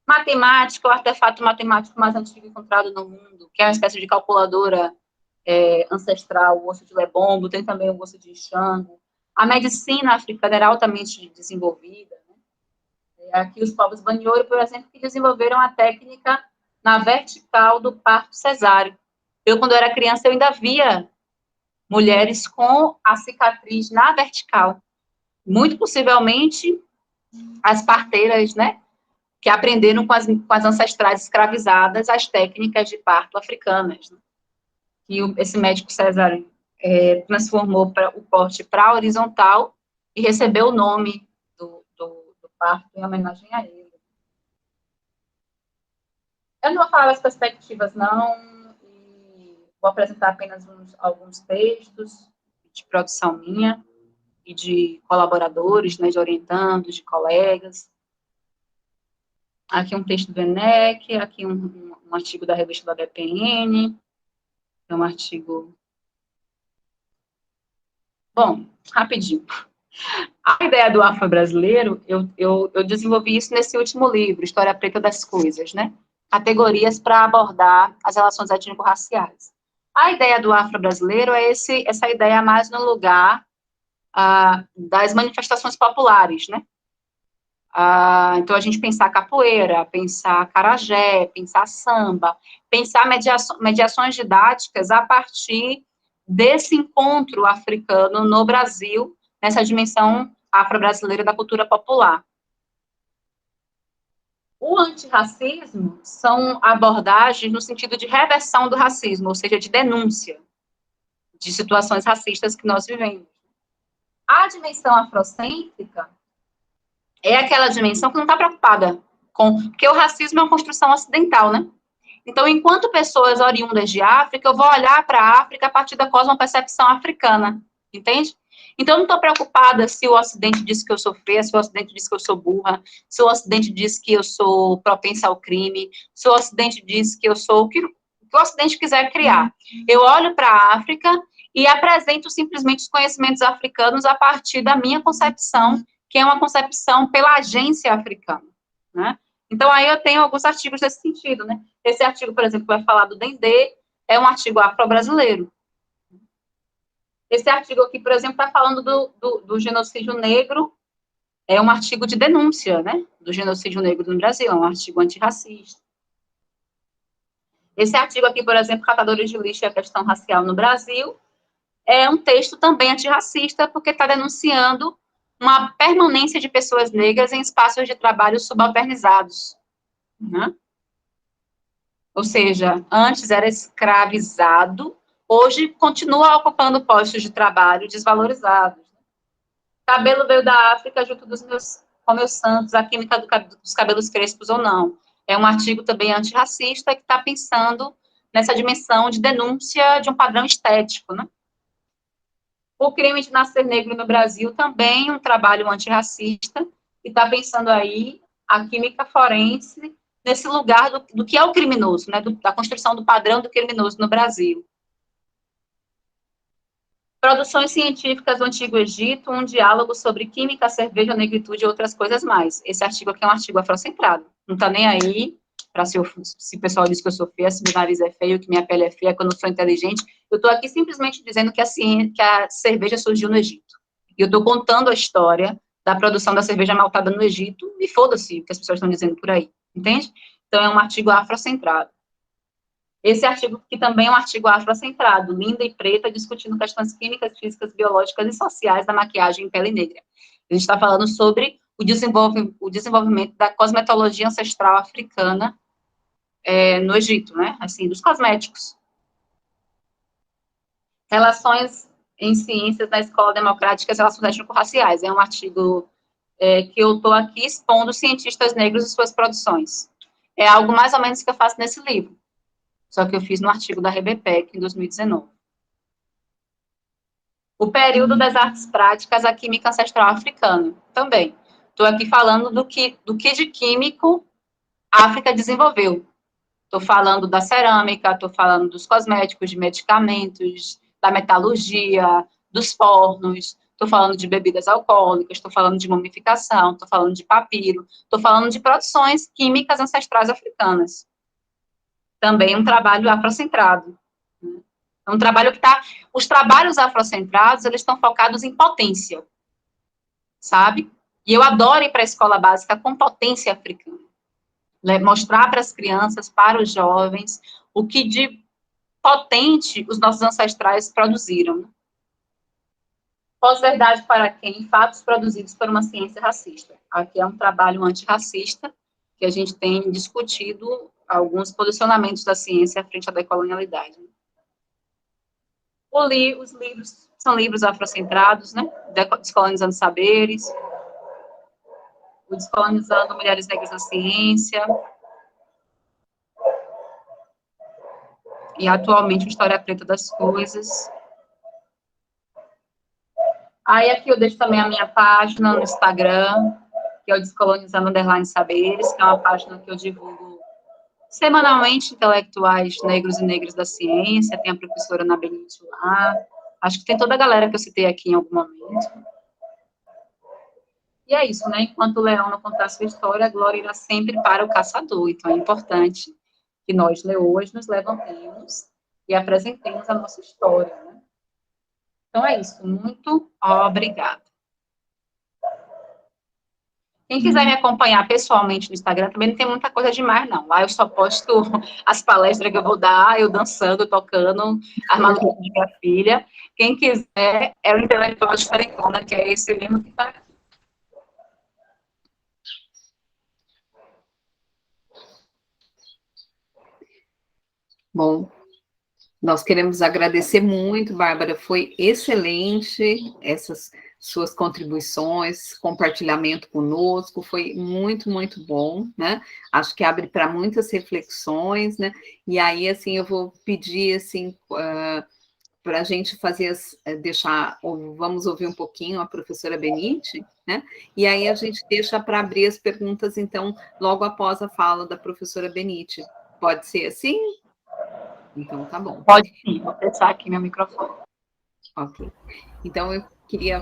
S2: Matemática, o artefato matemático mais antigo encontrado no mundo, que é uma espécie de calculadora ancestral, o osso de Lebombo, tem também o osso de Xango. A medicina africana era altamente desenvolvida, né? Aqui os povos Banyoro, por exemplo, que desenvolveram a técnica na vertical do parto cesáreo. Eu, quando era criança, eu ainda via mulheres com a cicatriz na vertical. Muito possivelmente, as parteiras, né, que aprenderam com as ancestrais escravizadas as técnicas de parto africanas. Né? E esse médico cesáreo transformou o corte para horizontal e recebeu o nome do parto em homenagem a ele. Eu não vou falar das perspectivas, não, e vou apresentar apenas alguns textos de produção minha e de colaboradores, né, de orientandos, de colegas. Aqui um texto do ENEC, aqui um artigo da revista da BPN, é um artigo... Bom, rapidinho. A ideia do afro-brasileiro, eu desenvolvi isso nesse último livro, História Preta das Coisas, né? Categorias para abordar as relações étnico-raciais. A ideia do afro-brasileiro é essa ideia mais no lugar das manifestações populares, né? Então, a gente pensar capoeira, pensar acarajé, pensar samba, pensar mediações didáticas a partir desse encontro africano no Brasil, nessa dimensão afro-brasileira da cultura popular. O antirracismo são abordagens no sentido de reversão do racismo, ou seja, de denúncia de situações racistas que nós vivemos. A dimensão afrocêntrica é aquela dimensão que não está preocupada porque o racismo é uma construção ocidental, né? Então, enquanto pessoas oriundas de África, eu vou olhar para a África a partir da cosmopercepção africana, entende? Então, eu não estou preocupada se o Ocidente diz que eu sou feia, se o Ocidente diz que eu sou burra, se o Ocidente diz que eu sou propensa ao crime, se o Ocidente diz que eu sou o que o Ocidente quiser criar. Eu olho para a África e apresento simplesmente os conhecimentos africanos a partir da minha concepção, que é uma concepção pela agência africana, né? Então, aí eu tenho alguns artigos nesse sentido, né? Esse artigo, por exemplo, vai falar do Dendê, é um artigo afro-brasileiro. Esse artigo aqui, por exemplo, está falando do genocídio negro, é um artigo de denúncia, né? Do genocídio negro no Brasil, é um artigo antirracista. Esse artigo aqui, por exemplo, Catadores de Lixo e a Questão Racial no Brasil, é um texto também antirracista, porque está denunciando uma permanência de pessoas negras em espaços de trabalho subalternizados, né? Ou seja, antes era escravizado, hoje continua ocupando postos de trabalho desvalorizados. Cabelo veio da África junto com meus santos, a química dos cabelos crespos ou não. É um artigo também antirracista que está pensando nessa dimensão de denúncia de um padrão estético, né? O crime de nascer negro no Brasil também um trabalho antirracista, e está pensando aí a química forense nesse lugar do que é o criminoso, né, da construção do padrão do criminoso no Brasil. Produções científicas do Antigo Egito, um diálogo sobre química, cerveja, negritude e outras coisas mais. Esse artigo aqui é um artigo afrocentrado, não está nem aí se o pessoal diz que eu sou feia, se meu nariz é feio, que minha pele é feia, que eu não sou inteligente. Eu estou aqui simplesmente dizendo que a cerveja surgiu no Egito. E eu estou contando a história da produção da cerveja maltada no Egito, e foda-se o que as pessoas estão dizendo por aí, entende? Então, é um artigo afrocentrado. Esse artigo, que também é um artigo afrocentrado, linda e preta, discutindo questões químicas, físicas, biológicas e sociais da maquiagem em pele negra. A gente está falando sobre o desenvolvimento da cosmetologia ancestral africana no Egito, né? Assim, dos cosméticos. Relações em ciências na Escola Democrática e Relações Étnico-Raciais. É um artigo que eu estou aqui expondo cientistas negros e suas produções. É algo mais ou menos que eu faço nesse livro, só que eu fiz no artigo da RBPEC, em 2019. O período das artes práticas, a química ancestral africana, também. Estou aqui falando do que de químico a África desenvolveu. Estou falando da cerâmica, estou falando dos cosméticos, de medicamentos, da metalurgia, dos fornos, estou falando de bebidas alcoólicas, estou falando de mumificação, estou falando de papiro, estou falando de produções químicas ancestrais africanas. Também um trabalho afrocentrado. É um trabalho que está... Os trabalhos afrocentrados, eles estão focados em potência, sabe? E eu adoro ir para a escola básica com potência africana. Mostrar para as crianças, para os jovens, o que de potente os nossos ancestrais produziram. Pós-verdade para quem? Fatos produzidos por uma ciência racista. Aqui é um trabalho antirracista, que a gente tem discutido alguns posicionamentos da ciência frente à decolonialidade. Os livros são livros afrocentrados, né? Descolonizando Saberes, o Descolonizando Mulheres Negras na Ciência, e atualmente o História Preta das Coisas. Aí aqui eu deixo também a minha página no Instagram, que é o Descolonizando Underline Saberes, que é uma página que eu divulgo semanalmente intelectuais negros e negras da ciência, tem a professora Ana Benito lá, acho que tem toda a galera que eu citei aqui em algum momento. E é isso, né? Enquanto o leão não contar sua história, a glória irá sempre para o caçador. Então é importante que nós, leoas, nos levantemos e apresentemos a nossa história, né? Então é isso. Muito obrigada. Quem quiser me acompanhar pessoalmente no Instagram, também não tem muita coisa demais, não. Lá eu só posto as palestras que eu vou dar, eu dançando, tocando, as maluquices de minha filha. Quem quiser, é o Intelectual Diferentona, que é esse mesmo que está aqui.
S1: Bom, nós queremos agradecer muito, Bárbara, foi excelente essas suas contribuições, compartilhamento conosco, foi muito, muito bom, né? Acho que abre para muitas reflexões, né? E aí, assim, eu vou pedir, assim, para a gente fazer, vamos ouvir um pouquinho a professora Benite, né? E aí a gente deixa para abrir as perguntas, então, logo após a fala da professora Benite. Pode ser assim? Então, tá bom.
S2: Pode sim, vou fechar aqui meu microfone.
S1: Ok. Então, eu queria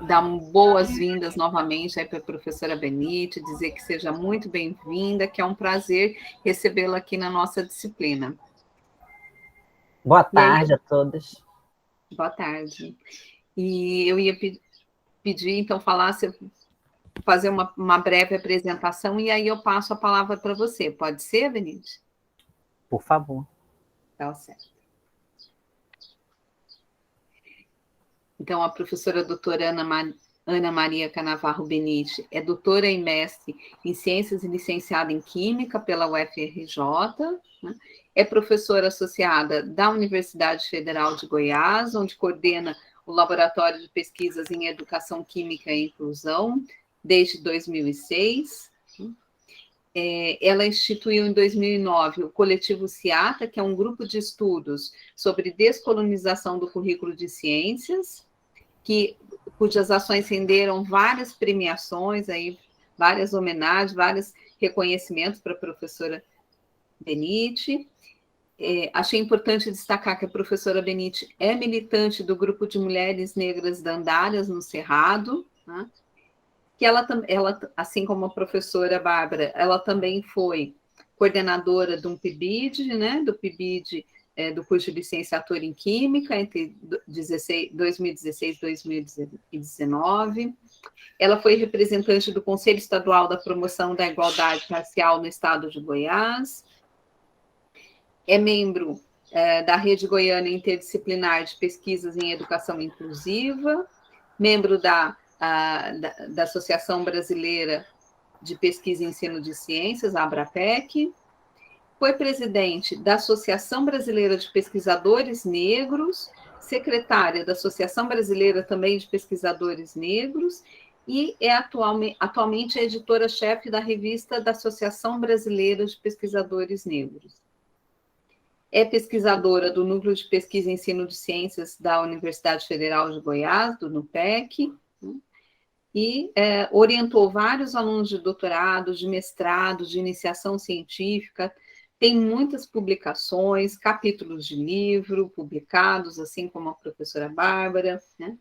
S1: dar boas-vindas novamente para a professora Benite, dizer que seja muito bem-vinda, que é um prazer recebê-la aqui na nossa disciplina.
S3: Boa tarde a todos.
S1: Boa tarde. E eu ia pedir, então, fazer uma breve apresentação, e aí eu passo a palavra para você. Pode ser, Benite?
S3: Por favor.
S1: Tá certo. Então, a professora doutora Ana Maria Canavarro Benite é doutora e mestre em Ciências e licenciada em Química pela UFRJ, né? É professora associada da Universidade Federal de Goiás, onde coordena o Laboratório de Pesquisas em Educação Química e Inclusão, desde 2006. Ela instituiu em 2009 o Coletivo CIATA, que é um grupo de estudos sobre descolonização do currículo de ciências, cujas ações renderam várias premiações, aí, várias homenagens, vários reconhecimentos para a professora Benite. Achei importante destacar que a professora Benite é militante do grupo de mulheres negras Dandalhas no Cerrado, né? Que ela, assim como a professora Bárbara, ela também foi coordenadora do PIBID, né, do PIBID, do curso de licenciatura em Química, entre 2016 e 2019. Ela foi representante do Conselho Estadual da Promoção da Igualdade Racial no Estado de Goiás. É membro da Rede Goiana Interdisciplinar de Pesquisas em Educação Inclusiva, membro da Associação Brasileira de Pesquisa e Ensino de Ciências, a ABRAPEC, foi presidente da Associação Brasileira de Pesquisadores Negros, secretária da Associação Brasileira também de Pesquisadores Negros, e é atualmente a editora-chefe da revista da Associação Brasileira de Pesquisadores Negros. É pesquisadora do Núcleo de Pesquisa e Ensino de Ciências da Universidade Federal de Goiás, do NUPEC, e orientou vários alunos de doutorado, de mestrado, de iniciação científica, tem muitas publicações, capítulos de livro publicados, assim como a professora Bárbara, né?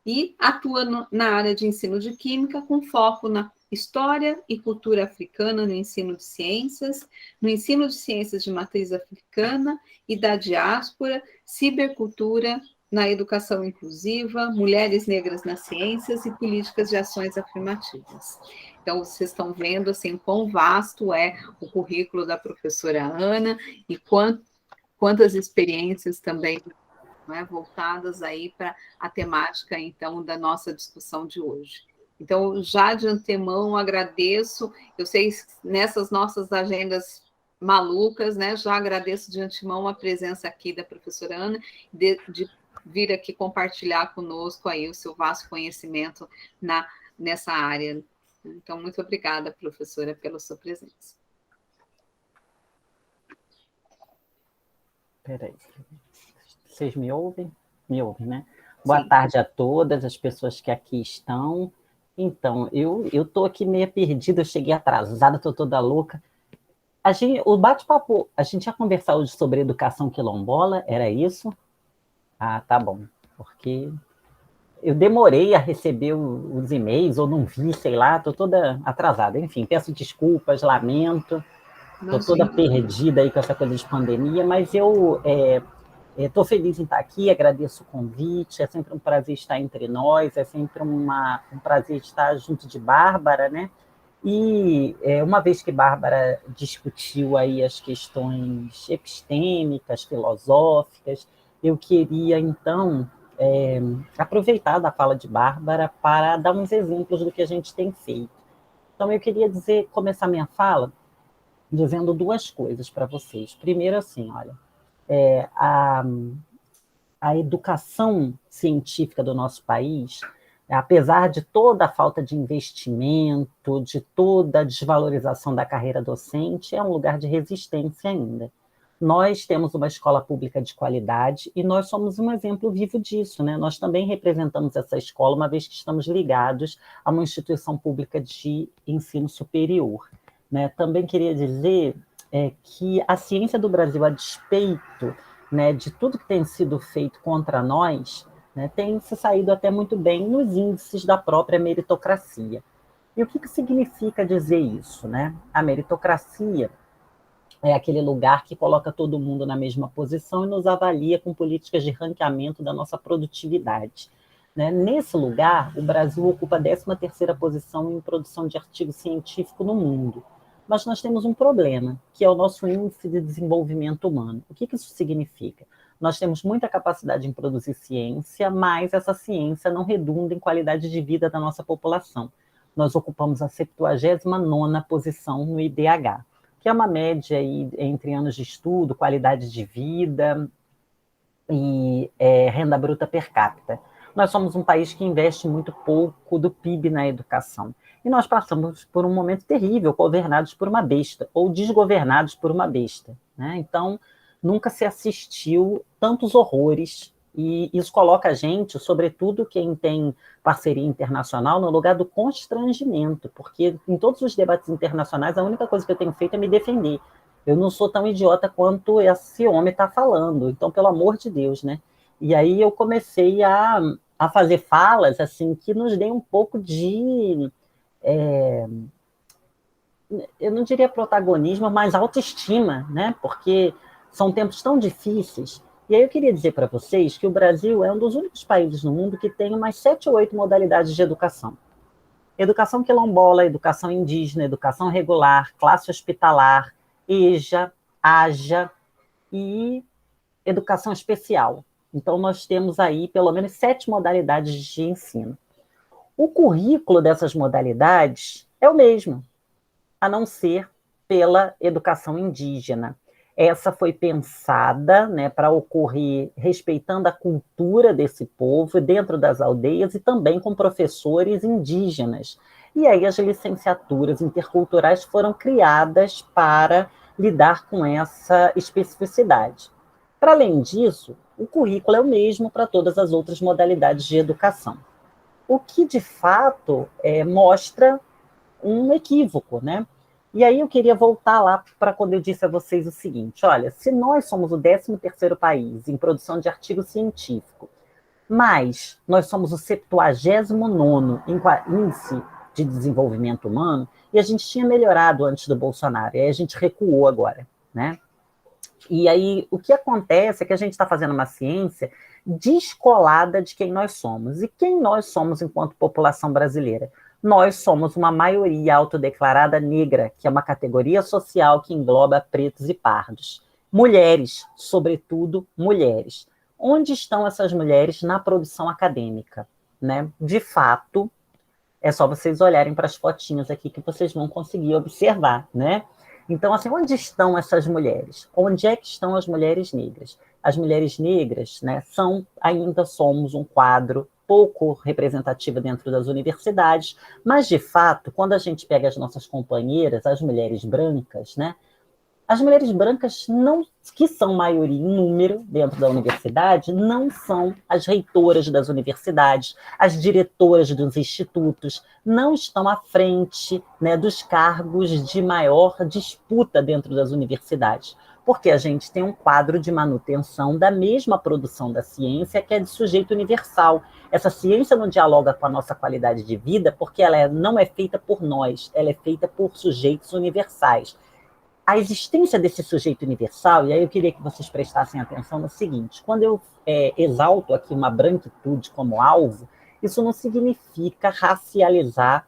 S1: E atua na área de ensino de química, com foco na história e cultura africana no ensino de ciências, no ensino de ciências de matriz africana e da diáspora, cibercultura na educação inclusiva, mulheres negras nas ciências e políticas de ações afirmativas. Então, vocês estão vendo assim quão vasto é o currículo da professora Ana e quantas experiências também, né, voltadas aí para a temática, então, da nossa discussão de hoje. Então, já de antemão, agradeço, eu sei, nessas nossas agendas malucas, né, já agradeço de antemão a presença aqui da professora Ana, de vir aqui compartilhar conosco aí o seu vasto conhecimento nessa área. Então, muito obrigada, professora, pela sua presença.
S3: Peraí. Vocês me ouvem? Me ouvem, né? Boa tarde a todas as pessoas que aqui estão. Então, eu estou aqui meio perdida, eu cheguei atrasada, estou toda louca. O bate-papo, a gente ia conversar hoje sobre educação quilombola, era isso? Ah, tá bom, porque eu demorei a receber os e-mails, ou não vi, sei lá, estou toda atrasada. Enfim, peço desculpas, lamento, estou toda perdida aí com essa coisa de pandemia, mas eu estou feliz em estar aqui, agradeço o convite, é sempre um prazer estar entre nós, é sempre um prazer estar junto de Bárbara, né? E uma vez que Bárbara discutiu aí as questões epistêmicas, filosóficas, eu queria, então, aproveitar da fala de Bárbara para dar uns exemplos do que a gente tem feito. Então, eu queria começar minha fala dizendo duas coisas para vocês. Primeiro, assim, olha, a educação científica do nosso país, apesar de toda a falta de investimento, de toda a desvalorização da carreira docente, é um lugar de resistência ainda. Nós temos uma escola pública de qualidade e nós somos um exemplo vivo disso, né? Nós também representamos essa escola, uma vez que estamos ligados a uma instituição pública de ensino superior, né? Também queria dizer que a ciência do Brasil, a despeito, né, de tudo que tem sido feito contra nós, né, tem se saído até muito bem nos índices da própria meritocracia. E o que significa dizer isso, né? A meritocracia é aquele lugar que coloca todo mundo na mesma posição e nos avalia com políticas de ranqueamento da nossa produtividade, né? Nesse lugar, o Brasil ocupa a 13ª posição em produção de artigo científico no mundo. Mas nós temos um problema, que é o nosso índice de desenvolvimento humano. O que isso significa? Nós temos muita capacidade em produzir ciência, mas essa ciência não redunda em qualidade de vida da nossa população. Nós ocupamos a 79ª posição no IDH, que é uma média aí entre anos de estudo, qualidade de vida e renda bruta per capita. Nós somos um país que investe muito pouco do PIB na educação. E nós passamos por um momento terrível, governados por uma besta, ou desgovernados por uma besta, né? Então, nunca se assistiu tantos horrores, e isso coloca a gente, sobretudo quem tem parceria internacional, no lugar do constrangimento, porque em todos os debates internacionais, a única coisa que eu tenho feito é me defender. Eu não sou tão idiota quanto esse homem está falando, então, pelo amor de Deus, né? E aí eu comecei a fazer falas assim, que nos deem um pouco de eu não diria protagonismo, mas autoestima, né? Porque são tempos tão difíceis. E aí eu queria dizer para vocês que o Brasil é um dos únicos países no mundo que tem umas 7 ou 8 modalidades de educação. Educação quilombola, educação indígena, educação regular, classe hospitalar, EJA, AJA e educação especial. Então, nós temos aí pelo menos 7 modalidades de ensino. O currículo dessas modalidades é o mesmo, a não ser pela educação indígena. Essa foi pensada, né, para ocorrer respeitando a cultura desse povo dentro das aldeias e também com professores indígenas. E aí as licenciaturas interculturais foram criadas para lidar com essa especificidade. Para além disso, o currículo é o mesmo para todas as outras modalidades de educação. O que, de fato, mostra um equívoco, né? E aí eu queria voltar lá para quando eu disse a vocês o seguinte, olha, se nós somos o 13º país em produção de artigo científico, mas nós somos o 79º em índice de desenvolvimento humano, e a gente tinha melhorado antes do Bolsonaro, e aí a gente recuou agora, né? E aí o que acontece é que a gente está fazendo uma ciência descolada de quem nós somos. E quem nós somos enquanto população brasileira? Nós somos uma maioria autodeclarada negra, que é uma categoria social que engloba pretos e pardos. Mulheres, sobretudo mulheres. Onde estão essas mulheres na produção acadêmica? Né? De fato, é só vocês olharem para as fotinhas aqui que vocês vão conseguir observar, né? Então, assim, onde estão essas mulheres? Onde é que estão as mulheres negras? As mulheres negras, né, ainda somos um quadro pouco representativo dentro das universidades, mas, de fato, quando a gente pega as nossas companheiras, as mulheres brancas, né, as mulheres brancas, não, que são maioria em número dentro da universidade, não são as reitoras das universidades, as diretoras dos institutos, não estão à frente, né, dos cargos de maior disputa dentro das universidades, porque a gente tem um quadro de manutenção da mesma produção da ciência, que é de sujeito universal. Essa ciência não dialoga com a nossa qualidade de vida, porque ela não é feita por nós, ela é feita por sujeitos universais. A existência desse sujeito universal, e aí eu queria que vocês prestassem atenção no seguinte, quando eu exalto aqui uma branquitude como alvo, isso não significa racializar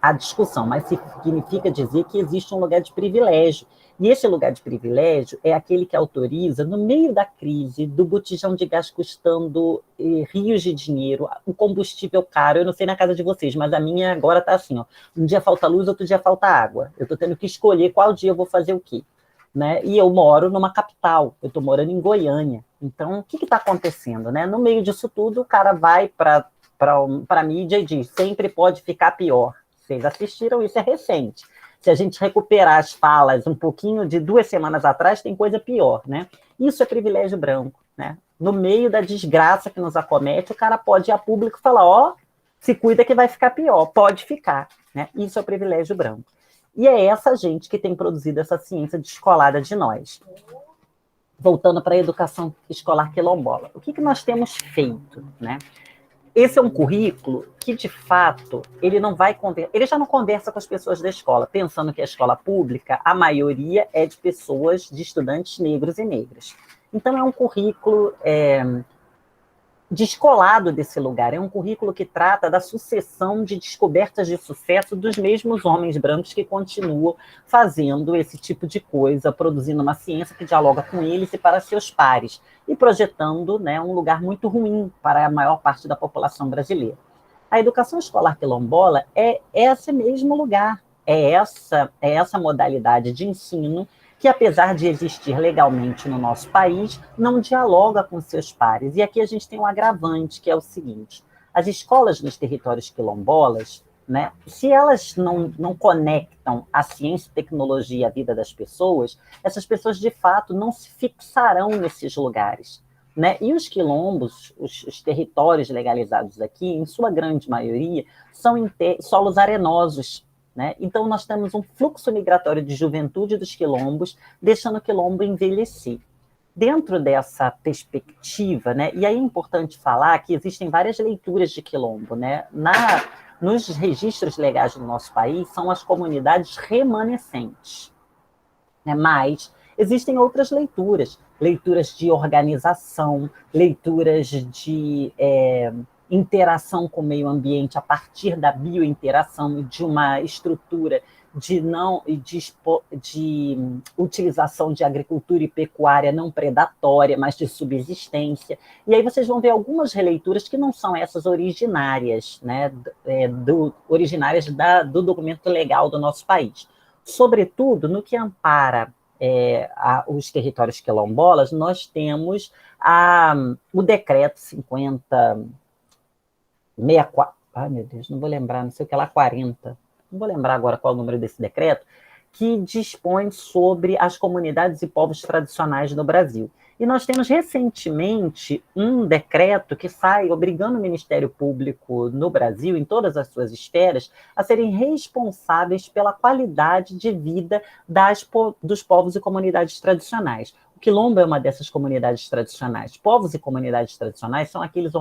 S3: a discussão, mas significa dizer que existe um lugar de privilégio. E esse lugar de privilégio é aquele que autoriza, no meio da crise, do botijão de gás custando rios de dinheiro, o combustível caro, eu não sei na casa de vocês, mas a minha agora está assim, ó, um dia falta luz, outro dia falta água. Eu estou tendo que escolher qual dia eu vou fazer o quê. Né? E eu moro numa capital, eu estou morando em Goiânia. Então, o que está acontecendo? Né? No meio disso tudo, o cara vai para a mídia e diz, sempre pode ficar pior. Vocês assistiram, isso é recente. Se a gente recuperar as falas um pouquinho de 2 semanas atrás, tem coisa pior, né? Isso é privilégio branco, né? No meio da desgraça que nos acomete, o cara pode ir a público e falar, ó, se cuida que vai ficar pior, pode ficar, né? Isso é privilégio branco. E é essa gente que tem produzido essa ciência descolada de nós. Voltando para a educação escolar quilombola. O que nós temos feito, né? Esse é um currículo que, de fato, ele já não conversa com as pessoas da escola, pensando que a escola pública, a maioria é de pessoas, de estudantes negros e negras. Então, é um currículo descolado desse lugar, é um currículo que trata da sucessão de descobertas de sucesso dos mesmos homens brancos que continuam fazendo esse tipo de coisa, produzindo uma ciência que dialoga com eles e para seus pares, e projetando, né, um lugar muito ruim para a maior parte da população brasileira. A educação escolar quilombola é esse mesmo lugar, é essa modalidade de ensino que, apesar de existir legalmente no nosso país, não dialoga com seus pares. E aqui a gente tem um agravante, que é o seguinte, as escolas nos territórios quilombolas, né, se elas não conectam a ciência e tecnologia à vida das pessoas, essas pessoas, de fato, não se fixarão nesses lugares. Né? E os quilombos, os territórios legalizados aqui, em sua grande maioria, são solos arenosos. Né? Então, nós temos um fluxo migratório de juventude dos quilombos, deixando o quilombo envelhecer. Dentro dessa perspectiva, né, e aí é importante falar que existem várias leituras de quilombo. Né? nos registros legais do nosso país, são as comunidades remanescentes, né? Mas existem outras leituras, leituras de organização, leituras de interação com o meio ambiente a partir da biointeração, de uma estrutura de utilização de agricultura e pecuária não predatória, mas de subsistência. E aí vocês vão ver algumas releituras que não são essas originárias, né, originárias do documento legal do nosso país. Sobretudo, no que ampara os territórios quilombolas, nós temos o decreto 5064, ai meu Deus, não vou lembrar, não sei o que lá, 40, não vou lembrar agora qual é o número desse decreto, que dispõe sobre as comunidades e povos tradicionais no Brasil. E nós temos recentemente um decreto que sai obrigando o Ministério Público no Brasil, em todas as suas esferas, a serem responsáveis pela qualidade de vida dos povos e comunidades tradicionais. O Quilombo é uma dessas comunidades tradicionais. Povos e comunidades tradicionais são aqueles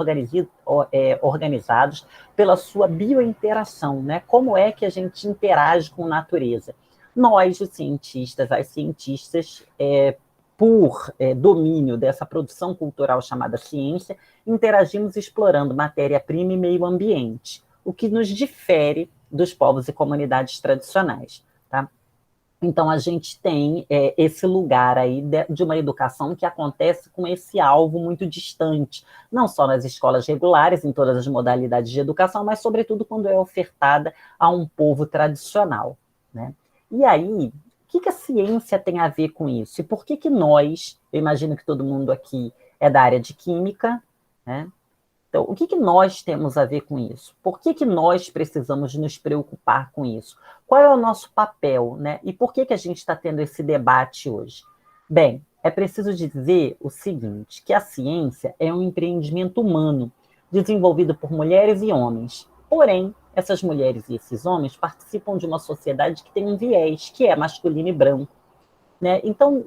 S3: organizados pela sua biointeração, né? Como é que a gente interage com a natureza? Nós, os cientistas, as cientistas, por domínio dessa produção cultural chamada ciência, interagimos explorando matéria-prima e meio ambiente, o que nos difere dos povos e comunidades tradicionais, tá? Então, a gente tem esse lugar aí de uma educação que acontece com esse alvo muito distante, não só nas escolas regulares, em todas as modalidades de educação, mas, sobretudo, quando é ofertada a um povo tradicional, né? E aí, o que a ciência tem a ver com isso? E por que nós, eu imagino que todo mundo aqui é da área de química, né? Então, o que nós temos a ver com isso? Por que nós precisamos nos preocupar com isso? Qual é o nosso papel, né? E por que a gente está tendo esse debate hoje? Bem, é preciso dizer o seguinte, que a ciência é um empreendimento humano, desenvolvido por mulheres e homens. Porém, essas mulheres e esses homens participam de uma sociedade que tem um viés, que é masculino e branco, né? Então,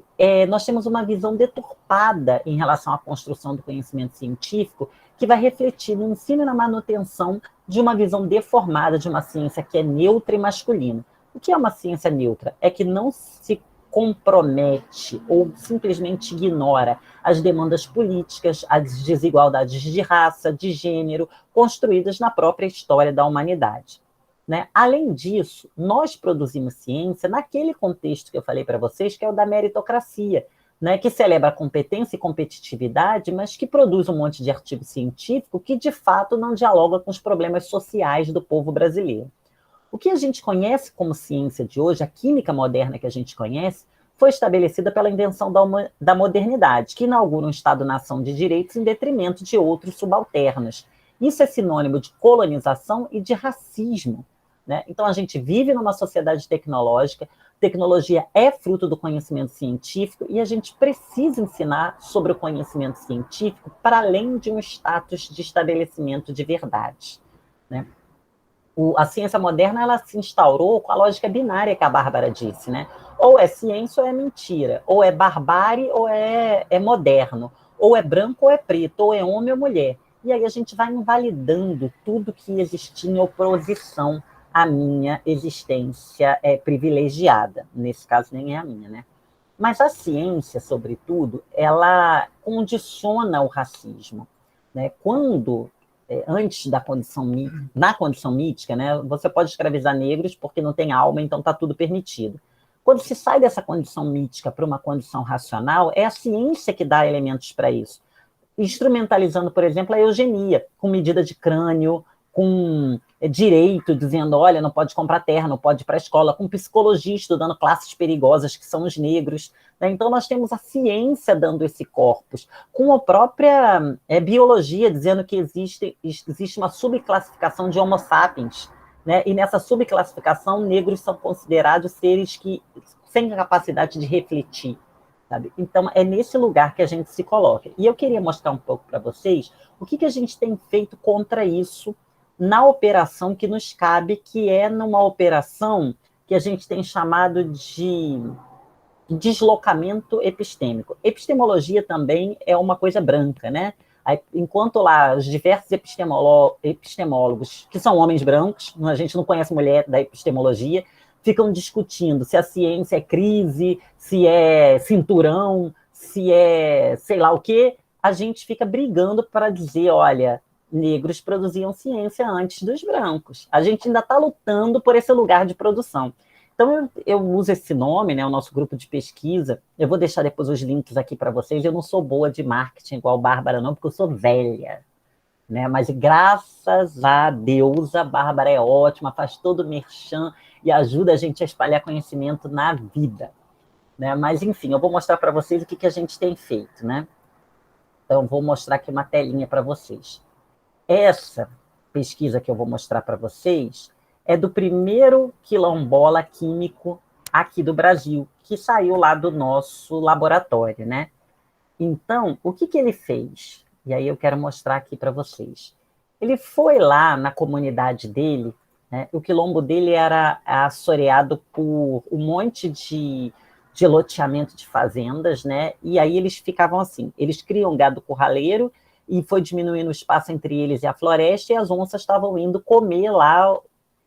S3: nós temos uma visão deturpada em relação à construção do conhecimento científico, que vai refletir no ensino e na manutenção de uma visão deformada de uma ciência que é neutra e masculina. O que é uma ciência neutra? É que não se compromete ou simplesmente ignora as demandas políticas, as desigualdades de raça, de gênero, construídas na própria história da humanidade, né? Além disso, nós produzimos ciência naquele contexto que eu falei para vocês, que é o da meritocracia, né? Que celebra a competência e competitividade, mas que produz um monte de artigo científico que, de fato, não dialoga com os problemas sociais do povo brasileiro. O que a gente conhece como ciência de hoje, a química moderna que a gente conhece, foi estabelecida pela invenção da modernidade, que inaugura um Estado-nação de direitos em detrimento de outros subalternos. Isso é sinônimo de colonização e de racismo, né? Então, a gente vive numa sociedade tecnológica, tecnologia é fruto do conhecimento científico e a gente precisa ensinar sobre o conhecimento científico para além de um status de estabelecimento de verdade, né? A ciência moderna ela se instaurou com a lógica binária que a Bárbara disse, né? Ou é ciência ou é mentira, ou é barbárie ou é moderno, ou é branco ou é preto, ou é homem ou mulher. E aí a gente vai invalidando tudo que existia em oposição à minha existência privilegiada. Nesse caso, nem é a minha, né? Mas a ciência, sobretudo, ela condiciona o racismo, né? Quando, antes na condição mítica, né, você pode escravizar negros porque não tem alma, então está tudo permitido. Quando se sai dessa condição mítica para uma condição racional, é a ciência que dá elementos para isso, instrumentalizando, por exemplo, a eugenia, com medida de crânio, com direito, dizendo, olha, não pode comprar terra, não pode ir para a escola, com psicologia estudando classes perigosas, que são os negros, né? Então, nós temos a ciência dando esse corpus, com a própria biologia, dizendo que existe uma subclassificação de homo sapiens, né? E nessa subclassificação, negros são considerados seres que sem capacidade de refletir, sabe? Então, é nesse lugar que a gente se coloca. E eu queria mostrar um pouco para vocês o que a gente tem feito contra isso na operação que nos cabe, que é numa operação que a gente tem chamado de deslocamento epistêmico. Epistemologia também é uma coisa branca, né? Aí, enquanto lá os diversos epistemólogos, que são homens brancos, a gente não conhece mulher da epistemologia, ficam discutindo se a ciência é crise, se é cinturão, se é sei lá o quê, a gente fica brigando para dizer, olha, negros produziam ciência antes dos brancos. A gente ainda está lutando por esse lugar de produção. Então, eu uso esse nome, né, o nosso grupo de pesquisa. Eu vou deixar depois os links aqui para vocês. Eu não sou boa de marketing igual a Bárbara, não, porque eu sou velha. Né? Mas, graças a Deus, a Bárbara é ótima, faz todo o merchan e ajuda a gente a espalhar conhecimento na vida. Né? Mas, enfim, eu vou mostrar para vocês o que a gente tem feito. Né? Então, vou mostrar aqui uma telinha para vocês. Essa pesquisa que eu vou mostrar para vocês é do primeiro quilombola químico aqui do Brasil, que saiu lá do nosso laboratório, né? Então, o que ele fez? E aí eu quero mostrar aqui para vocês. Ele foi lá na comunidade dele, né? O quilombo dele era assoreado por um monte de loteamento de fazendas, né? E aí eles ficavam assim, eles criam gado curraleiro e foi diminuindo o espaço entre eles e a floresta, e as onças estavam indo comer lá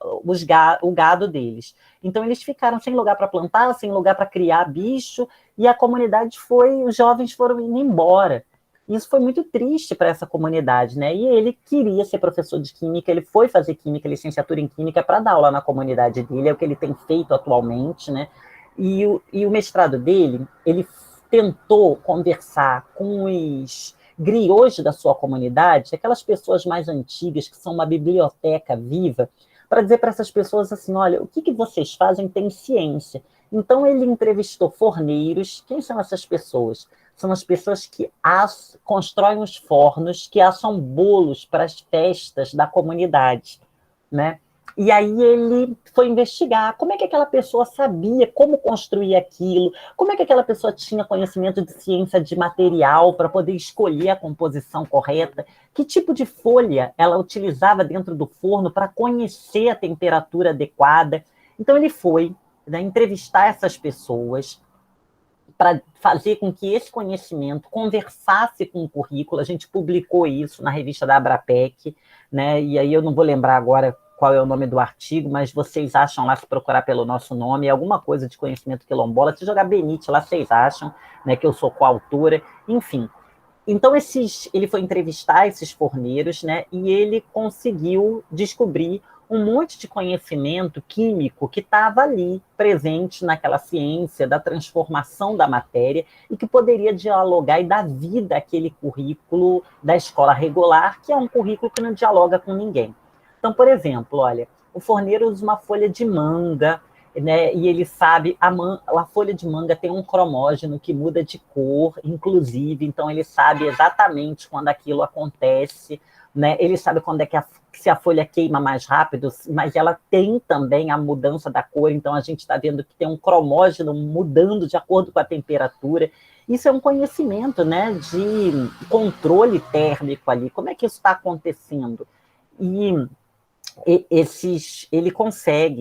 S3: o gado deles. Então, eles ficaram sem lugar para plantar, sem lugar para criar bicho, e a comunidade os jovens foram indo embora. Isso foi muito triste para essa comunidade, né? E ele queria ser professor de química, ele foi fazer química, licenciatura em química, para dar aula na comunidade dele, é o que ele tem feito atualmente, né? E o mestrado dele, ele tentou conversar com os griots da sua comunidade, aquelas pessoas mais antigas, que são uma biblioteca viva, para dizer para essas pessoas assim, olha, o que vocês fazem tem ciência. Então, ele entrevistou forneiros. Quem são essas pessoas? São as pessoas que constroem os fornos, que assam bolos para as festas da comunidade, né? E aí ele foi investigar como é que aquela pessoa sabia como construir aquilo, como é que aquela pessoa tinha conhecimento de ciência de material para poder escolher a composição correta, que tipo de folha ela utilizava dentro do forno para conhecer a temperatura adequada. Então ele foi, né, entrevistar essas pessoas para fazer com que esse conhecimento conversasse com o currículo. A gente publicou isso na revista da Abrapec, né? E aí eu não vou lembrar agora qual é o nome do artigo, mas vocês acham lá, se procurar pelo nosso nome, alguma coisa de conhecimento quilombola, se jogar Benite lá, vocês acham, né, que eu sou coautora, enfim. Então, ele foi entrevistar esses forneiros, né, e ele conseguiu descobrir um monte de conhecimento químico que estava ali, presente naquela ciência da transformação da matéria e que poderia dialogar e dar vida àquele currículo da escola regular, que é um currículo que não dialoga com ninguém. Então, por exemplo, olha, o forneiro usa uma folha de manga, né, e ele sabe, a folha de manga tem um cromógeno que muda de cor, inclusive, então ele sabe exatamente quando aquilo acontece, né, ele sabe quando é que se a folha queima mais rápido, mas ela tem também a mudança da cor, então a gente está vendo que tem um cromógeno mudando de acordo com a temperatura. Isso é um conhecimento, né, de controle térmico ali, como é que isso está acontecendo? Ele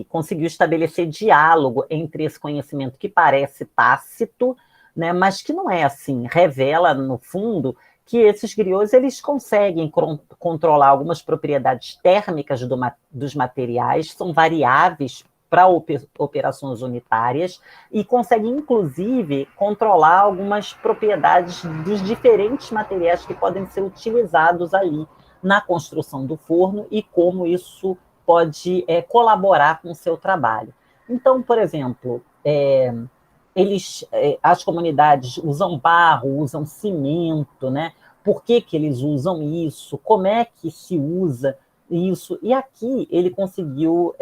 S3: conseguiu estabelecer diálogo entre esse conhecimento que parece tácito, né, mas que não é assim, revela, no fundo, que esses griots eles conseguem controlar algumas propriedades térmicas dos materiais, são variáveis para operações unitárias, e conseguem, inclusive, controlar algumas propriedades dos diferentes materiais que podem ser utilizados ali na construção do forno e como isso pode colaborar com o seu trabalho. Então, por exemplo, as comunidades usam barro, usam cimento, né? Por que eles usam isso? Como é que se usa isso? E aqui ele conseguiu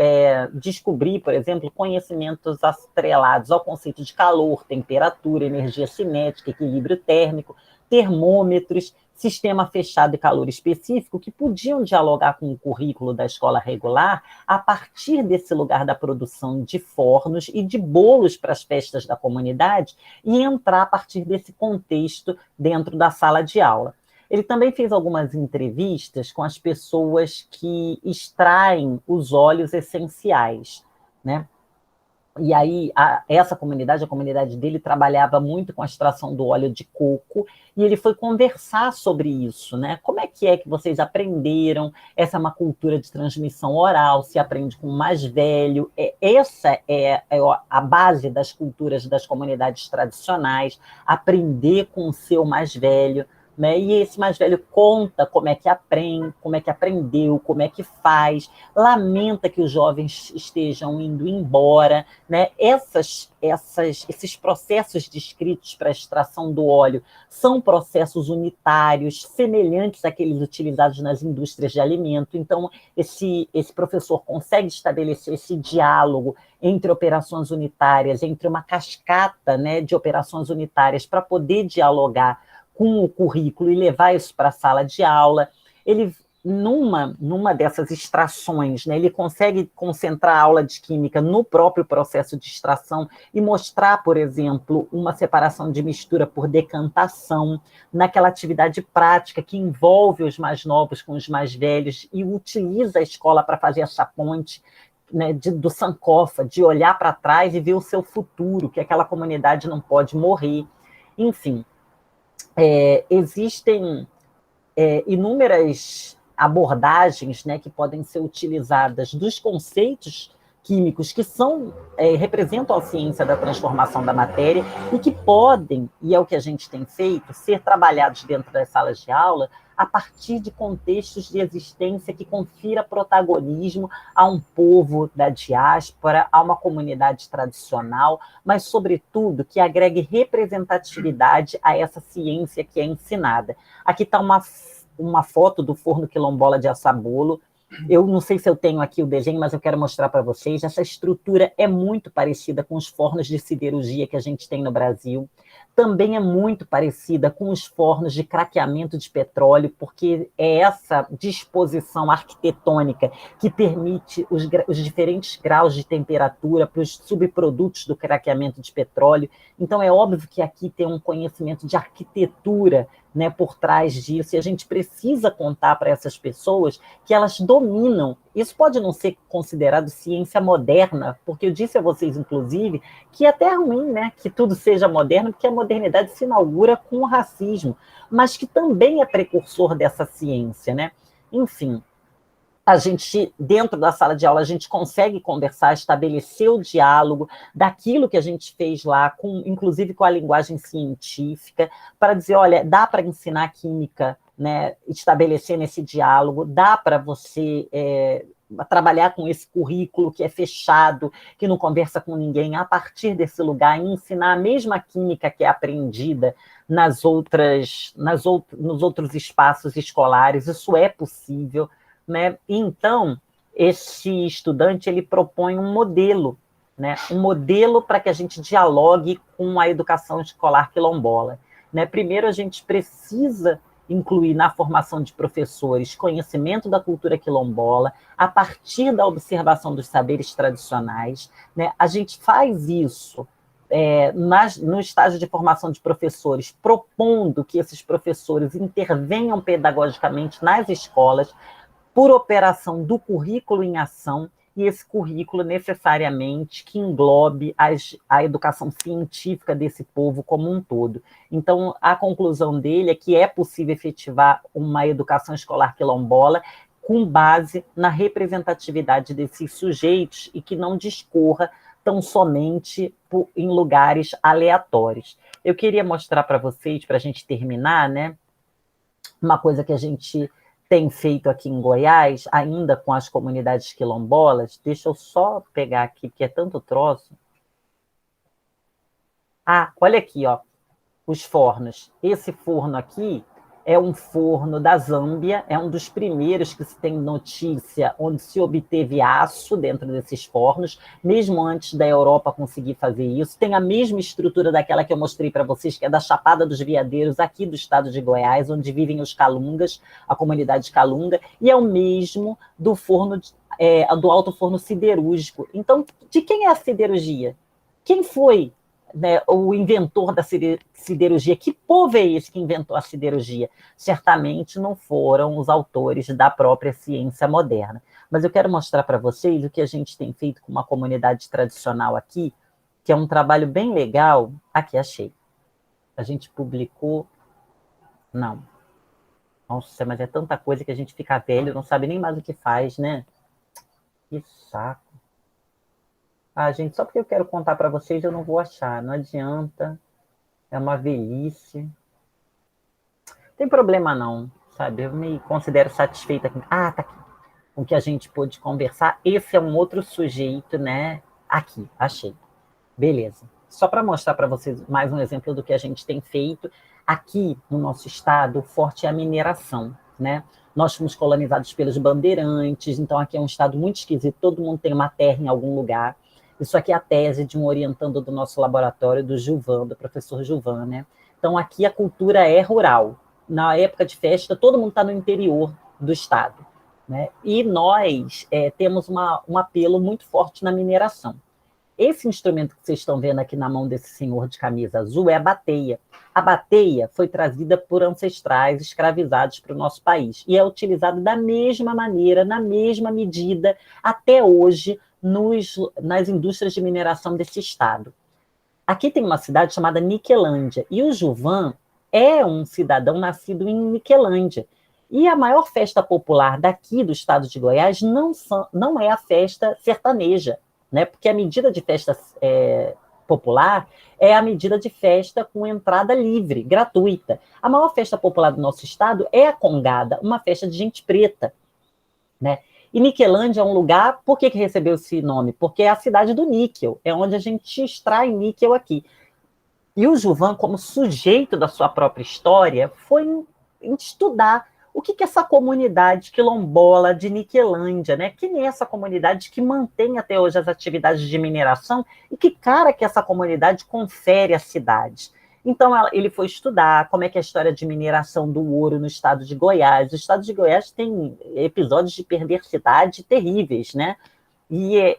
S3: descobrir, por exemplo, conhecimentos atrelados ao conceito de calor, temperatura, energia cinética, equilíbrio térmico, termômetros, sistema fechado e calor específico, que podiam dialogar com o currículo da escola regular a partir desse lugar da produção de fornos e de bolos para as festas da comunidade e entrar a partir desse contexto dentro da sala de aula. Ele também fez algumas entrevistas com as pessoas que extraem os óleos essenciais, né? E aí, essa comunidade, a comunidade dele, trabalhava muito com a extração do óleo de coco, e ele foi conversar sobre isso, né? Como é que vocês aprenderam? Essa é uma cultura de transmissão oral, se aprende com o mais velho. Essa é a base das culturas das comunidades tradicionais, aprender com o seu mais velho, né? E esse mais velho conta como é que aprende, como é que aprendeu, como é que faz, lamenta que os jovens estejam indo embora, né? Esses processos descritos para a extração do óleo são processos unitários, semelhantes àqueles utilizados nas indústrias de alimento. Então, esse professor consegue estabelecer esse diálogo entre operações unitárias, entre uma cascata, né, de operações unitárias, para poder dialogar com o currículo e levar isso para a sala de aula. Ele, numa dessas extrações, né, ele consegue concentrar a aula de química no próprio processo de extração e mostrar, por exemplo, uma separação de mistura por decantação, naquela atividade prática que envolve os mais novos com os mais velhos e utiliza a escola para fazer essa ponte, né, do Sankofa, de olhar para trás e ver o seu futuro, que aquela comunidade não pode morrer. Enfim, existem inúmeras abordagens, né, que podem ser utilizadas dos conceitos químicos que representam a ciência da transformação da matéria e que podem, e é o que a gente tem feito, ser trabalhados dentro das salas de aula a partir de contextos de existência que confira protagonismo a um povo da diáspora, a uma comunidade tradicional, mas, sobretudo, que agregue representatividade a essa ciência que é ensinada. Aqui está uma foto do forno quilombola de Açabolo. Eu não sei se eu tenho aqui o desenho, mas eu quero mostrar para vocês. Essa estrutura é muito parecida com os fornos de siderurgia que a gente tem no Brasil. Também é muito parecida com os fornos de craqueamento de petróleo, porque é essa disposição arquitetônica que permite os diferentes graus de temperatura para os subprodutos do craqueamento de petróleo. Então, é óbvio que aqui tem um conhecimento de arquitetura, né, por trás disso, e a gente precisa contar para essas pessoas que elas dominam. Isso pode não ser considerado ciência moderna, porque eu disse a vocês, inclusive, que é até ruim, né, que tudo seja moderno, porque a modernidade se inaugura com o racismo, mas que também é precursor dessa ciência, né? Enfim, a gente, dentro da sala de aula, a gente consegue conversar, estabelecer o diálogo daquilo que a gente fez lá, inclusive com a linguagem científica, para dizer, olha, dá para ensinar química, né, estabelecer nesse diálogo, dá para você trabalhar com esse currículo que é fechado, que não conversa com ninguém, a partir desse lugar, e ensinar a mesma química que é aprendida nos outros espaços escolares. Isso é possível, né? Então, esse estudante ele propõe um modelo, né? Um modelo para que a gente dialogue com a educação escolar quilombola, né? Primeiro, a gente precisa incluir na formação de professores conhecimento da cultura quilombola a partir da observação dos saberes tradicionais, né? A gente faz isso no estágio de formação de professores, propondo que esses professores intervenham pedagogicamente nas escolas por operação do currículo em ação, e esse currículo necessariamente que englobe a educação científica desse povo como um todo. Então, a conclusão dele é que é possível efetivar uma educação escolar quilombola com base na representatividade desses sujeitos e que não discorra tão somente em lugares aleatórios. Eu queria mostrar para vocês, para a gente terminar, né, uma coisa que a gente tem feito aqui em Goiás, ainda com as comunidades quilombolas. Deixa eu só pegar aqui, porque é tanto troço. Olha aqui, ó, os fornos. Esse forno aqui é um forno da Zâmbia, é um dos primeiros que se tem notícia onde se obteve aço dentro desses fornos, mesmo antes da Europa conseguir fazer isso. Tem a mesma estrutura daquela que eu mostrei para vocês, que é da Chapada dos Veadeiros, aqui do estado de Goiás, onde vivem os calungas, a comunidade calunga, e é o mesmo do forno, do alto forno siderúrgico. Então, de quem é a siderurgia? Quem foi né, o inventor da siderurgia. Que povo é esse que inventou a siderurgia? Certamente não foram os autores da própria ciência moderna. Mas eu quero mostrar para vocês o que a gente tem feito com uma comunidade tradicional aqui, que é um trabalho bem legal. Aqui, achei. A gente publicou... Não. Nossa, mas é tanta coisa que a gente fica velho, não sabe nem mais o que faz, né? Que saco. Ah, gente, só porque eu quero contar para vocês, eu não vou achar. Não adianta. É uma velhice. Não tem problema não, sabe? Eu me considero satisfeita com... Ah, tá aqui. Com que a gente pôde conversar. Esse é um outro sujeito, né? Aqui, achei. Beleza. Só para mostrar para vocês mais um exemplo do que a gente tem feito. Aqui, no nosso estado, o forte é a mineração, né? Nós fomos colonizados pelos bandeirantes, então aqui é um estado muito esquisito, todo mundo tem uma terra em algum lugar. Isso aqui é a tese de um orientando do nosso laboratório, do Gilvan, do professor Gilvan, né? Então aqui a cultura é rural. Na época de festa, todo mundo está no interior do estado, né? E nós temos um apelo muito forte na mineração. Esse instrumento que vocês estão vendo aqui na mão desse senhor de camisa azul é a bateia. A bateia foi trazida por ancestrais escravizados para o nosso país e é utilizada da mesma maneira, na mesma medida, até hoje, nas indústrias de mineração desse estado. Aqui tem uma cidade chamada Niquelândia, e o Gilvan é um cidadão nascido em Niquelândia. E a maior festa popular daqui do estado de Goiás não é a festa sertaneja, né? Porque a medida de festa popular é a medida de festa com entrada livre, gratuita. A maior festa popular do nosso estado é a Congada, uma festa de gente preta, né? E Niquelândia é um lugar, por que recebeu esse nome? Porque é a cidade do níquel, é onde a gente extrai níquel aqui. E o Gilvan, como sujeito da sua própria história, foi estudar o que essa comunidade quilombola de Niquelândia, né? Quem é essa comunidade que mantém até hoje as atividades de mineração e que cara que essa comunidade confere à cidade? Então, ele foi estudar como é que é a história de mineração do ouro no estado de Goiás. O estado de Goiás tem episódios de perversidade terríveis, né? E,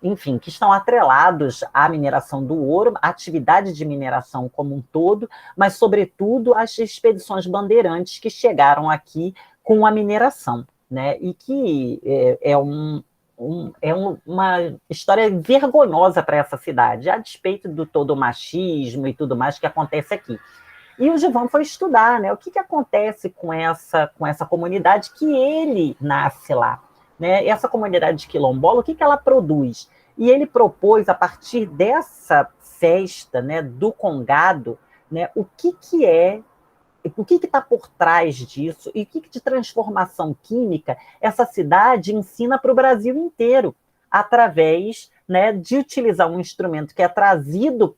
S3: enfim, que estão atrelados à mineração do ouro, à atividade de mineração como um todo, mas, sobretudo, às expedições bandeirantes que chegaram aqui com a mineração, né? E que é uma história vergonhosa para essa cidade, a despeito do todo o machismo e tudo mais que acontece aqui. E o Gilvan foi estudar, né, o que acontece com essa comunidade que ele nasce lá, né? Essa comunidade quilombola, o que ela produz? E ele propôs, a partir dessa festa, né, do Congado, né, o que está por trás disso e o que de transformação química essa cidade ensina para o Brasil inteiro, através, né, de utilizar um instrumento que é trazido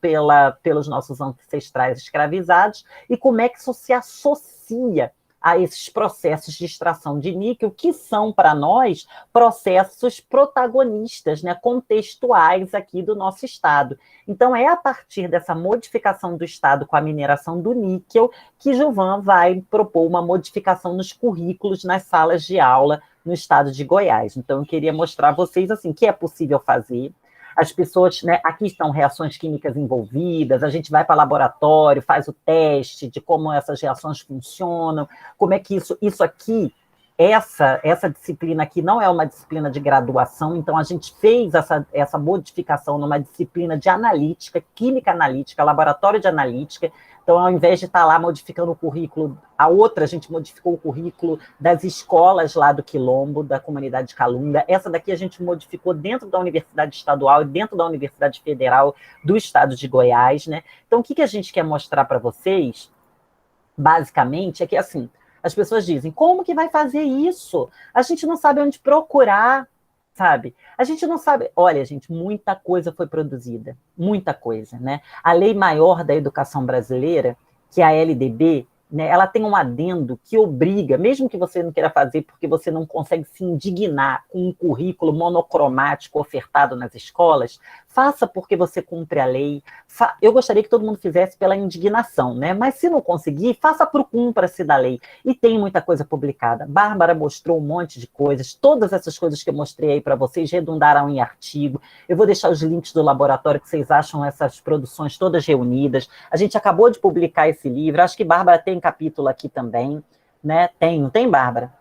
S3: pelos nossos ancestrais escravizados e como é que isso se associa a esses processos de extração de níquel, que são, para nós, processos protagonistas, né, contextuais aqui do nosso estado. Então, é a partir dessa modificação do estado com a mineração do níquel que Gilvan vai propor uma modificação nos currículos, nas salas de aula no estado de Goiás. Então, eu queria mostrar a vocês assim, que é possível fazer. As pessoas, né, aqui estão reações químicas envolvidas, a gente vai para o laboratório, faz o teste de como essas reações funcionam, como é que isso aqui, essa disciplina aqui não é uma disciplina de graduação, então a gente fez essa modificação numa disciplina de analítica, química analítica, laboratório de analítica. Então, ao invés de estar lá modificando o currículo, a gente modificou o currículo das escolas lá do Quilombo, da comunidade Calunga. Essa daqui a gente modificou dentro da Universidade Estadual e dentro da Universidade Federal do Estado de Goiás, né? Então, o que a gente quer mostrar para vocês, basicamente, é que, assim, as pessoas dizem, como que vai fazer isso? A gente não sabe onde procurar, sabe? A gente não sabe... Olha, gente, muita coisa foi produzida, muita coisa, né? A Lei Maior da Educação Brasileira, que é a LDB, né, ela tem um adendo que obriga, mesmo que você não queira fazer porque você não consegue se indignar com um currículo monocromático ofertado nas escolas, faça porque você cumpre a lei. Eu gostaria que todo mundo fizesse pela indignação, né? Mas se não conseguir, faça por cumpra-se da lei. E tem muita coisa publicada. Bárbara mostrou um monte de coisas, todas essas coisas que eu mostrei aí para vocês redundaram em artigo. Eu vou deixar os links do laboratório que vocês acham essas produções todas reunidas. A gente acabou de publicar esse livro, acho que Bárbara tem capítulo aqui também, né? Não tem, Bárbara?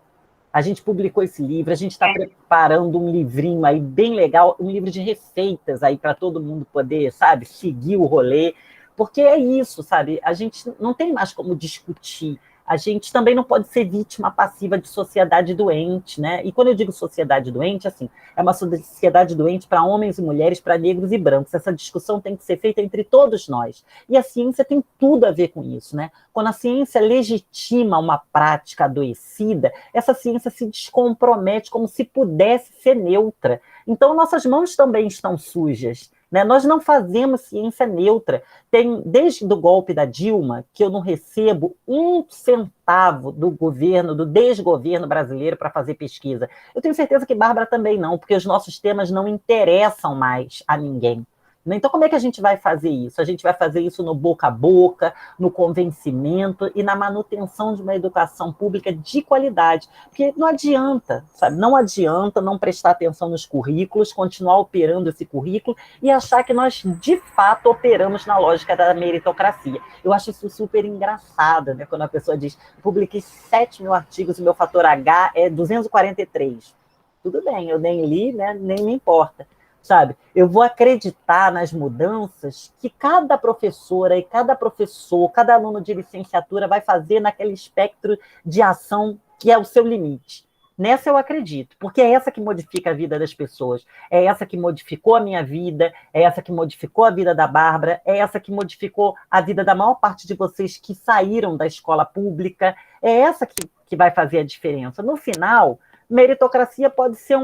S3: A gente publicou esse livro, a gente está preparando um livrinho aí bem legal, um livro de receitas aí para todo mundo poder, sabe, seguir o rolê, porque é isso, sabe? A gente não tem mais como discutir. A gente também não pode ser vítima passiva de sociedade doente, né? E quando eu digo sociedade doente, assim, é uma sociedade doente para homens e mulheres, para negros e brancos. Essa discussão tem que ser feita entre todos nós. E a ciência tem tudo a ver com isso, né? Quando a ciência legitima uma prática adoecida, essa ciência se descompromete como se pudesse ser neutra. Então, nossas mãos também estão sujas, né? Nós não fazemos ciência neutra. Tem, desde o golpe da Dilma, que eu não recebo um centavo do governo, do desgoverno brasileiro para fazer pesquisa. Eu tenho certeza que Bárbara também não, porque os nossos temas não interessam mais a ninguém. Então, como é que a gente vai fazer isso? A gente vai fazer isso no boca a boca, no convencimento e na manutenção de uma educação pública de qualidade. Porque não adianta, sabe? Não adianta não prestar atenção nos currículos, continuar operando esse currículo e achar que nós, de fato, operamos na lógica da meritocracia. Eu acho isso super engraçado, né? Quando a pessoa diz, publiquei 7 mil artigos e meu fator H é 243. Tudo bem, eu nem li, né? Nem me importa. Sabe? Eu vou acreditar nas mudanças que cada professora e cada professor, cada aluno de licenciatura vai fazer naquele espectro de ação que é o seu limite. Nessa eu acredito, porque é essa que modifica a vida das pessoas, é essa que modificou a minha vida, é essa que modificou a vida da Bárbara, é essa que modificou a vida da maior parte de vocês que saíram da escola pública, é essa que vai fazer a diferença. No final, meritocracia pode ser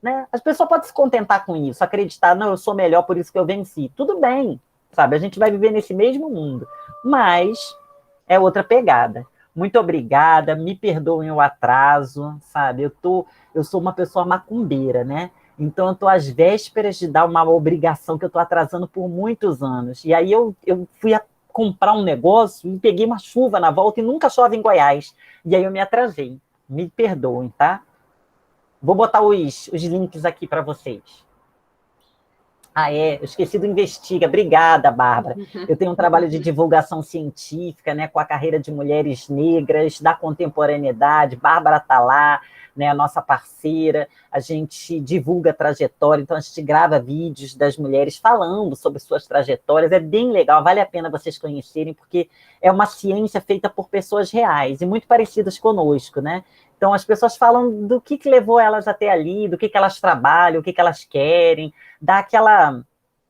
S3: né? As pessoas podem se contentar com isso, acreditar, não, eu sou melhor, por isso que eu venci. Tudo bem, sabe? A gente vai viver nesse mesmo mundo, mas é outra pegada. Muito obrigada, me perdoem o atraso, sabe? Eu sou uma pessoa macumbeira, né? Então, eu estou às vésperas de dar uma obrigação que eu estou atrasando por muitos anos. E aí eu fui comprar um negócio e peguei uma chuva na volta e nunca chove em Goiás. E aí eu me atrasei. Me perdoem, tá? Vou botar os links aqui para vocês. Eu esqueci do Investiga. Obrigada, Bárbara. Eu tenho um trabalho de divulgação científica, né, com a carreira de mulheres negras, da contemporaneidade. Bárbara está lá, né, a nossa parceira. A gente divulga a trajetória, então a gente grava vídeos das mulheres falando sobre suas trajetórias. É bem legal, vale a pena vocês conhecerem, porque é uma ciência feita por pessoas reais e muito parecidas conosco, né? Então, as pessoas falam do que levou elas até ali, do que elas trabalham, o que elas querem, dá aquela,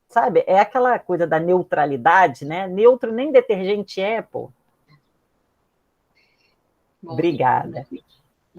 S3: sabe, é aquela coisa da neutralidade, né? Neutro nem detergente é, pô.
S1: Bom,
S3: Obrigada.